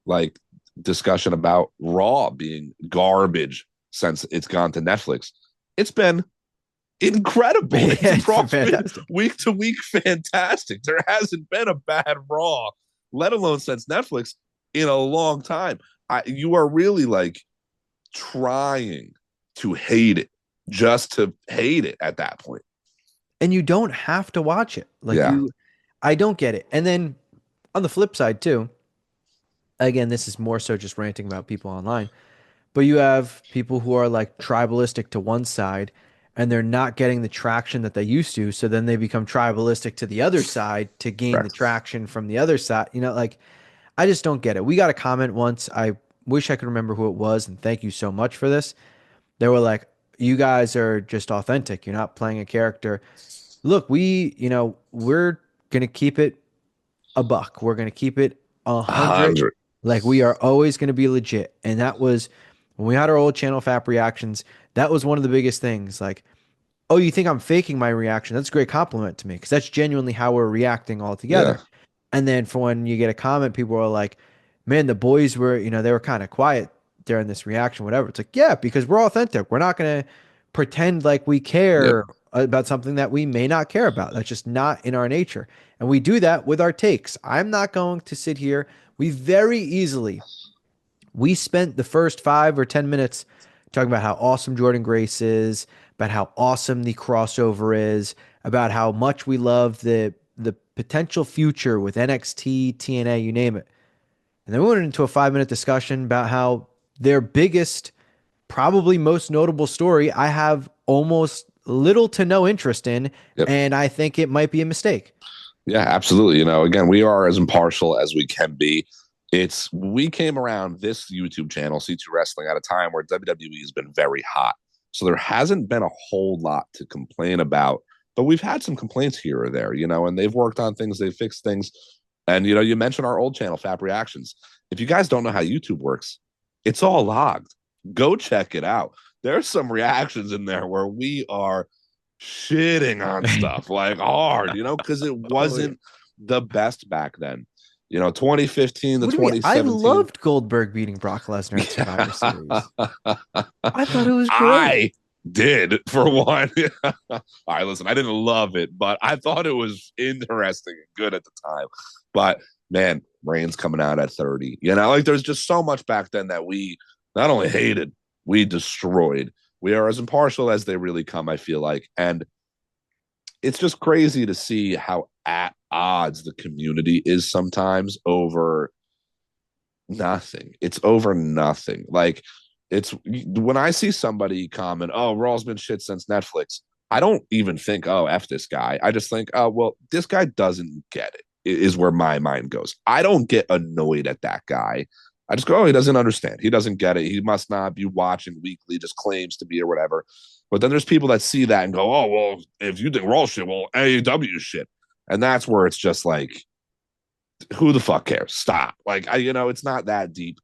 like discussion about Raw being garbage since it's gone to Netflix. It's been incredible. Yeah, it's been Raw's been fantastic. week to week fantastic. There hasn't been a bad Raw, let alone since Netflix, in a long time. You are really like trying to hate it just to hate it at that point. And you don't have to watch it. Yeah, I don't get it. And then on the flip side too, again, this is more so just ranting about people online, but you have people who are like tribalistic to one side and they're not getting the traction that they used to. So then they become tribalistic to the other side to gain the fair. traction from the other side. Like I just don't get it. We got a comment once. I wish I could remember who it was. And thank you so much for this. They were like, you guys are just authentic. You're not playing a character. Look, we're going to keep it a buck. We're going to keep it 100. 100. Like we are always going to be legit. And that was when we had our old channel FAP reactions. That was one of the biggest things. Like, oh, you think I'm faking my reaction? That's a great compliment to me because that's genuinely how we're reacting all together. Yeah. And then for when you get a comment, people are like, man, the boys were, they were kind of quiet during this reaction, whatever. It's like, yeah, because we're authentic. We're not going to pretend like we Yep. care about something that we may not care about. That's just not in our nature. And we do that with our takes. I'm not going to sit here. We spent the first 5 or 10 minutes talking about how awesome Jordynne Grace is, about how awesome the crossover is, about how much we love the potential future with NXT, TNA, you name it. And then we went into a 5 minute discussion about how their biggest, probably most notable story I have almost little to no interest in, Yep. and I think it might be a mistake. Yeah, absolutely. Again, we are as impartial as we can be. We came around this YouTube channel, C2 Wrestling, at a time where WWE has been very hot. So there hasn't been a whole lot to complain about, but we've had some complaints here or there, and they've worked on things, they've fixed things. And, you mentioned our old channel, FAP Reactions. If you guys don't know how YouTube works, it's all logged. Go check it out. There's some reactions in there where we are shitting on stuff like hard, because it Oh yeah. wasn't the best back then. 2015 to What do you mean? I 2017. loved Goldberg beating Brock Lesnar at Survivor Series. Yeah. I thought it was great. I did, for one. All right, listen, I didn't love it, but I thought it was interesting and good at the time. But man, Reigns coming out at 30. Like there's just so much back then that we not only hated, we destroyed. We are as impartial as they really come, I feel like. And it's just crazy to see how at odds the community is sometimes over nothing. It's over nothing. Like, it's when I see somebody comment, oh, Raw's been shit since Netflix, I don't even think, oh, F this guy. I just think, oh, well, this guy doesn't get it, is where my mind goes. I don't get annoyed at that guy. I just go, oh, he doesn't understand. He doesn't get it. He must not be watching weekly, just claims to be or whatever. But then there's people that see that and go, oh, well, if you think Raw shit, well, AEW shit. And that's where it's just like, who the fuck cares? Stop. Like, it's not that deep.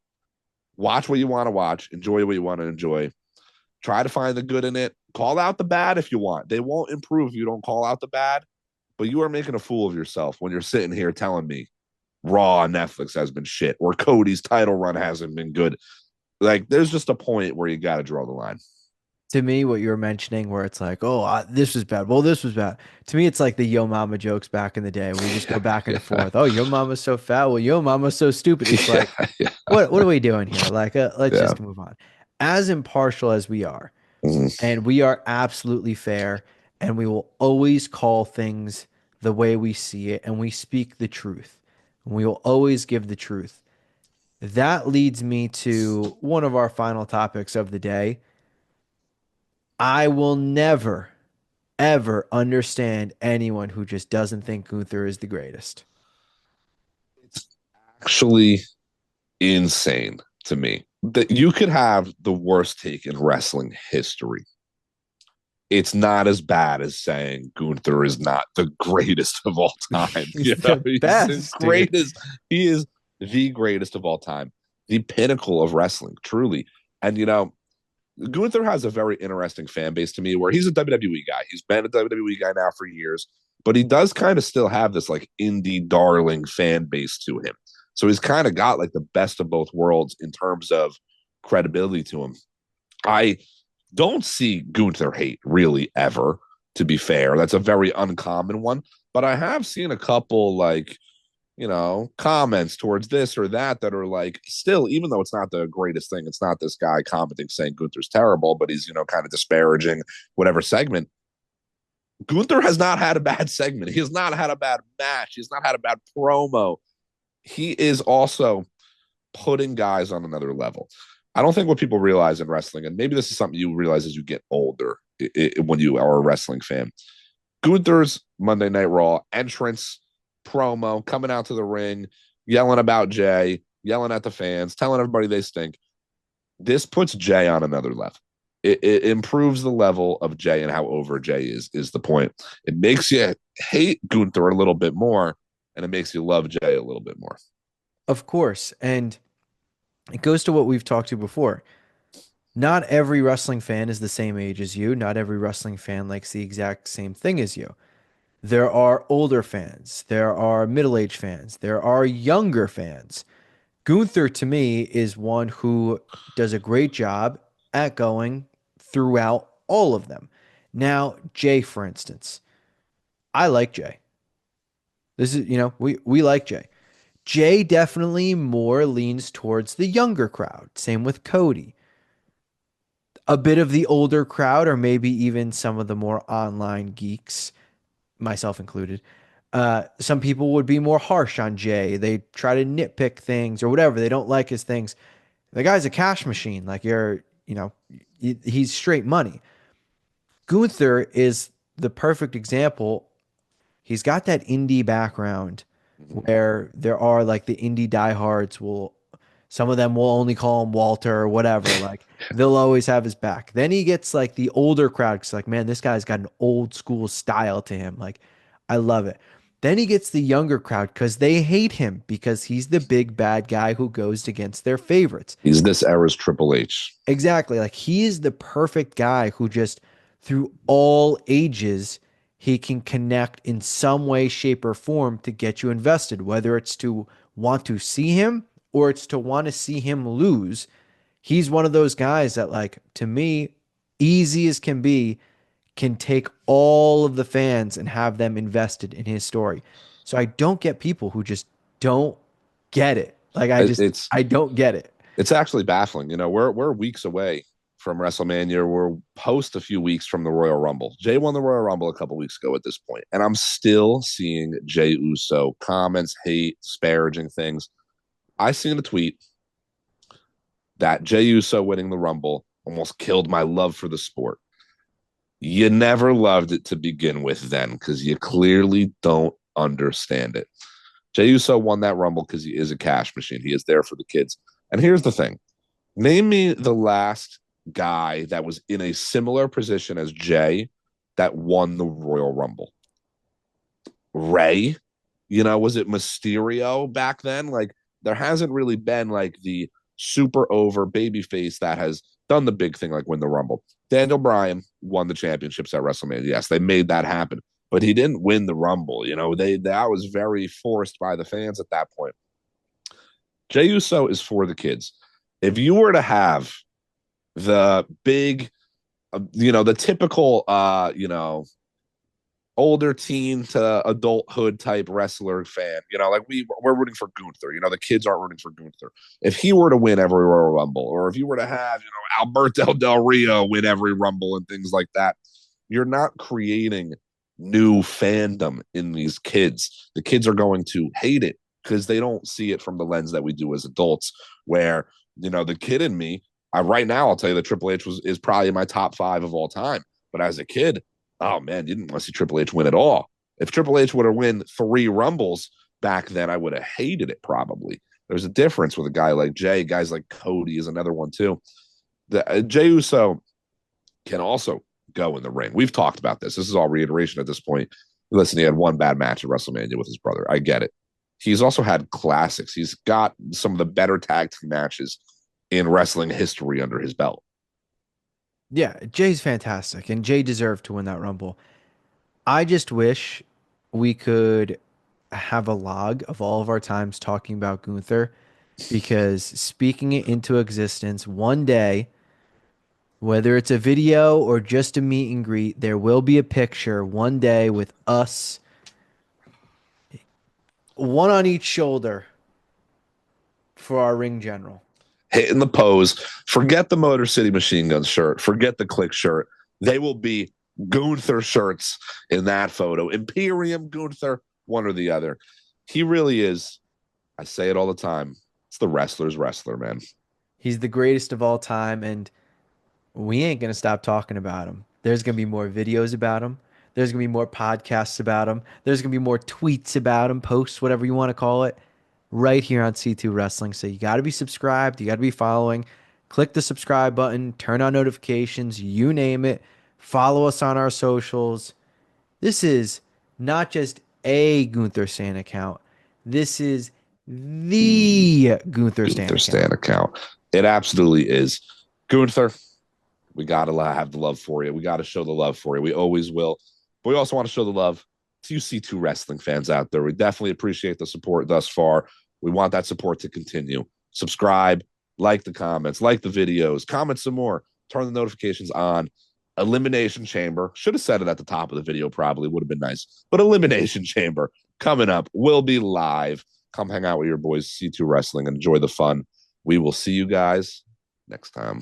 Watch what you want to watch. Enjoy what you want to enjoy. Try to find the good in it. Call out the bad if you want. They won't improve if you don't call out the bad. But you are making a fool of yourself when you're sitting here telling me Raw on Netflix has been shit or Cody's title run hasn't been good. Like, there's just a point where you got to draw the line. To me, what you were mentioning, where it's like, oh, this was bad. Well, this was bad. To me, it's like the Yo Mama jokes back in the day where you just go back and Yeah, forth. Oh, Yo Mama's so fat. Well, Yo Mama's so stupid. It's yeah, like, yeah, what are we doing here? Like, let's yeah. just move on. As impartial as we are, Mm-hmm. and we are absolutely fair, and we will always call things the way we see it, and we speak the truth. And we will always give the truth. That leads me to one of our final topics of the day. I will never, ever understand anyone who just doesn't think Gunther is the greatest. It's actually insane to me that you could have the worst take in wrestling history. It's not as bad as saying Gunther is not the greatest of all time. He's the He's the best, dude. greatest. He is the greatest of all time, the pinnacle of wrestling, truly. And Gunther has a very interesting fan base to me, where he's a WWE guy. He's been a WWE guy now for years, but he does kind of still have this like indie darling fan base to him. So he's kind of got like the best of both worlds in terms of credibility to him. I don't see Gunther hate really ever, to be fair. That's a very uncommon one. But I have seen a couple like, comments towards this or that are like, still, even though it's not the greatest thing, it's not this guy commenting saying Gunther's terrible, but he's, kind of disparaging whatever segment. Gunther has not had a bad segment. He has not had a bad match. He's not had a bad promo. He is also putting guys on another level. I don't think what people realize in wrestling, and maybe this is something you realize as you get older when you are a wrestling fan. Gunther's Monday Night Raw entrance, promo, coming out to the ring, yelling about Jay, yelling at the fans, telling everybody they stink. This puts Jay on another level. It improves the level of Jay and how over Jay is the point. It makes you hate Gunther a little bit more, and it makes you love Jay a little bit more. Of course. And it goes to what we've talked to before. Not every wrestling fan is the same age as you. Not every wrestling fan likes the exact same thing as you. There are older fans. There are middle-aged fans. There are younger fans. Gunther, to me, is one who does a great job at going throughout all of them. Now, Jay, for instance, I like Jay. This is, we like Jay. Jay definitely more leans towards the younger crowd. Same with Cody. A bit of the older crowd, or maybe even some of the more online geeks, myself included. Some people would be more harsh on Jay. They try to nitpick things or whatever. They don't like his things. The guy's a cash machine. Like he's straight money. Gunther is the perfect example. He's got that indie background where there are like the indie diehards some of them will only call him Walter or whatever. Like they'll always have his back. Then he gets like the older crowd. Cause like, man, this guy's got an old school style to him. Like I love it. Then he gets the younger crowd because they hate him because he's the big bad guy who goes against their favorites. He's this era's Triple H. Exactly. Like he is the perfect guy who just through all ages, he can connect in some way, shape, or form to get you invested, whether it's to want to see him or it's to want to see him lose. He's one of those guys that, like, to me, easy as can be, can take all of the fans and have them invested in his story. So I don't get people who just don't get it. Like It's I don't get it. it's actually baffling. We're weeks away from WrestleMania. We're post a few weeks from the Royal Rumble. Jay won the Royal Rumble a couple weeks ago at this point, and I'm still seeing Jay Uso comments, hate, disparaging things. I seen a tweet that Jay Uso winning the Rumble almost killed my love for the sport. You never loved it to begin with then because you clearly don't understand it. Jey Uso won that Rumble because he is a cash machine. He is there for the kids. And here's the thing. Name me the last guy that was in a similar position as Jay that won the Royal Rumble. Ray, was it Mysterio back then? Like, there hasn't really been like the super over babyface that has done the big thing, like win the Rumble. Daniel Bryan won the championships at WrestleMania. Yes, they made that happen, but he didn't win the Rumble. That was very forced by the fans at that point. Jey Uso is for the kids. If you were to have the big, the typical, older teen to adulthood type wrestler fan. Like we're rooting for Gunther. The kids aren't rooting for Gunther. If he were to win every Royal Rumble, or if you were to have, Alberto Del Rio win every Rumble and things like that, you're not creating new fandom in these kids. The kids are going to hate it because they don't see it from the lens that we do as adults, where, the kid in me, right now, I'll tell you that Triple H is probably my top 5 of all time. But as a kid, oh man, you didn't want to see Triple H win at all. If Triple H would have won 3 Rumbles back then, I would have hated it probably. There's a difference with a guy like Jay. Guys like Cody is another one too. Jey Uso can also go in the ring. We've talked about this. This is all reiteration at this point. Listen, he had one bad match at WrestleMania with his brother. I get it. He's also had classics. He's got some of the better tag team matches in wrestling history under his belt. Yeah, Jay's fantastic, and Jay deserved to win that Rumble. I just wish we could have a log of all of our times talking about Gunther, because speaking it into existence one day, whether it's a video or just a meet and greet, there will be a picture one day with us, one on each shoulder, for our ring general. Hitting the pose. Forget the Motor City Machine Gun shirt. Forget the Click shirt. They will be Gunther shirts in that photo. Imperium Gunther, one or the other. He really is. I say it all the time. It's the wrestler's wrestler, man. He's the greatest of all time, and we ain't going to stop talking about him. There's going to be more videos about him. There's going to be more podcasts about him. There's going to be more tweets about him, posts, whatever you want to call it, right here on C2 Wrestling. So you got to be subscribed. You got to be following. Click the subscribe button, turn on notifications, you name it. Follow us on our socials. This is not just a Gunther Stan account. This is the Gunther Stan Gunther account. Stan account. It absolutely is. Gunther, we got to have the love for you. We got to show the love for you. We always will. But we also want to show the love to you C2 Wrestling fans out there. We definitely appreciate the support thus far. We want that support to continue. Subscribe, like the comments, like the videos, comment some more, turn the notifications on. Elimination Chamber. Should have said it at the top of the video, probably would have been nice. But Elimination Chamber coming up will be live. Come hang out with your boys, C2 Wrestling. Enjoy the fun. We will see you guys next time.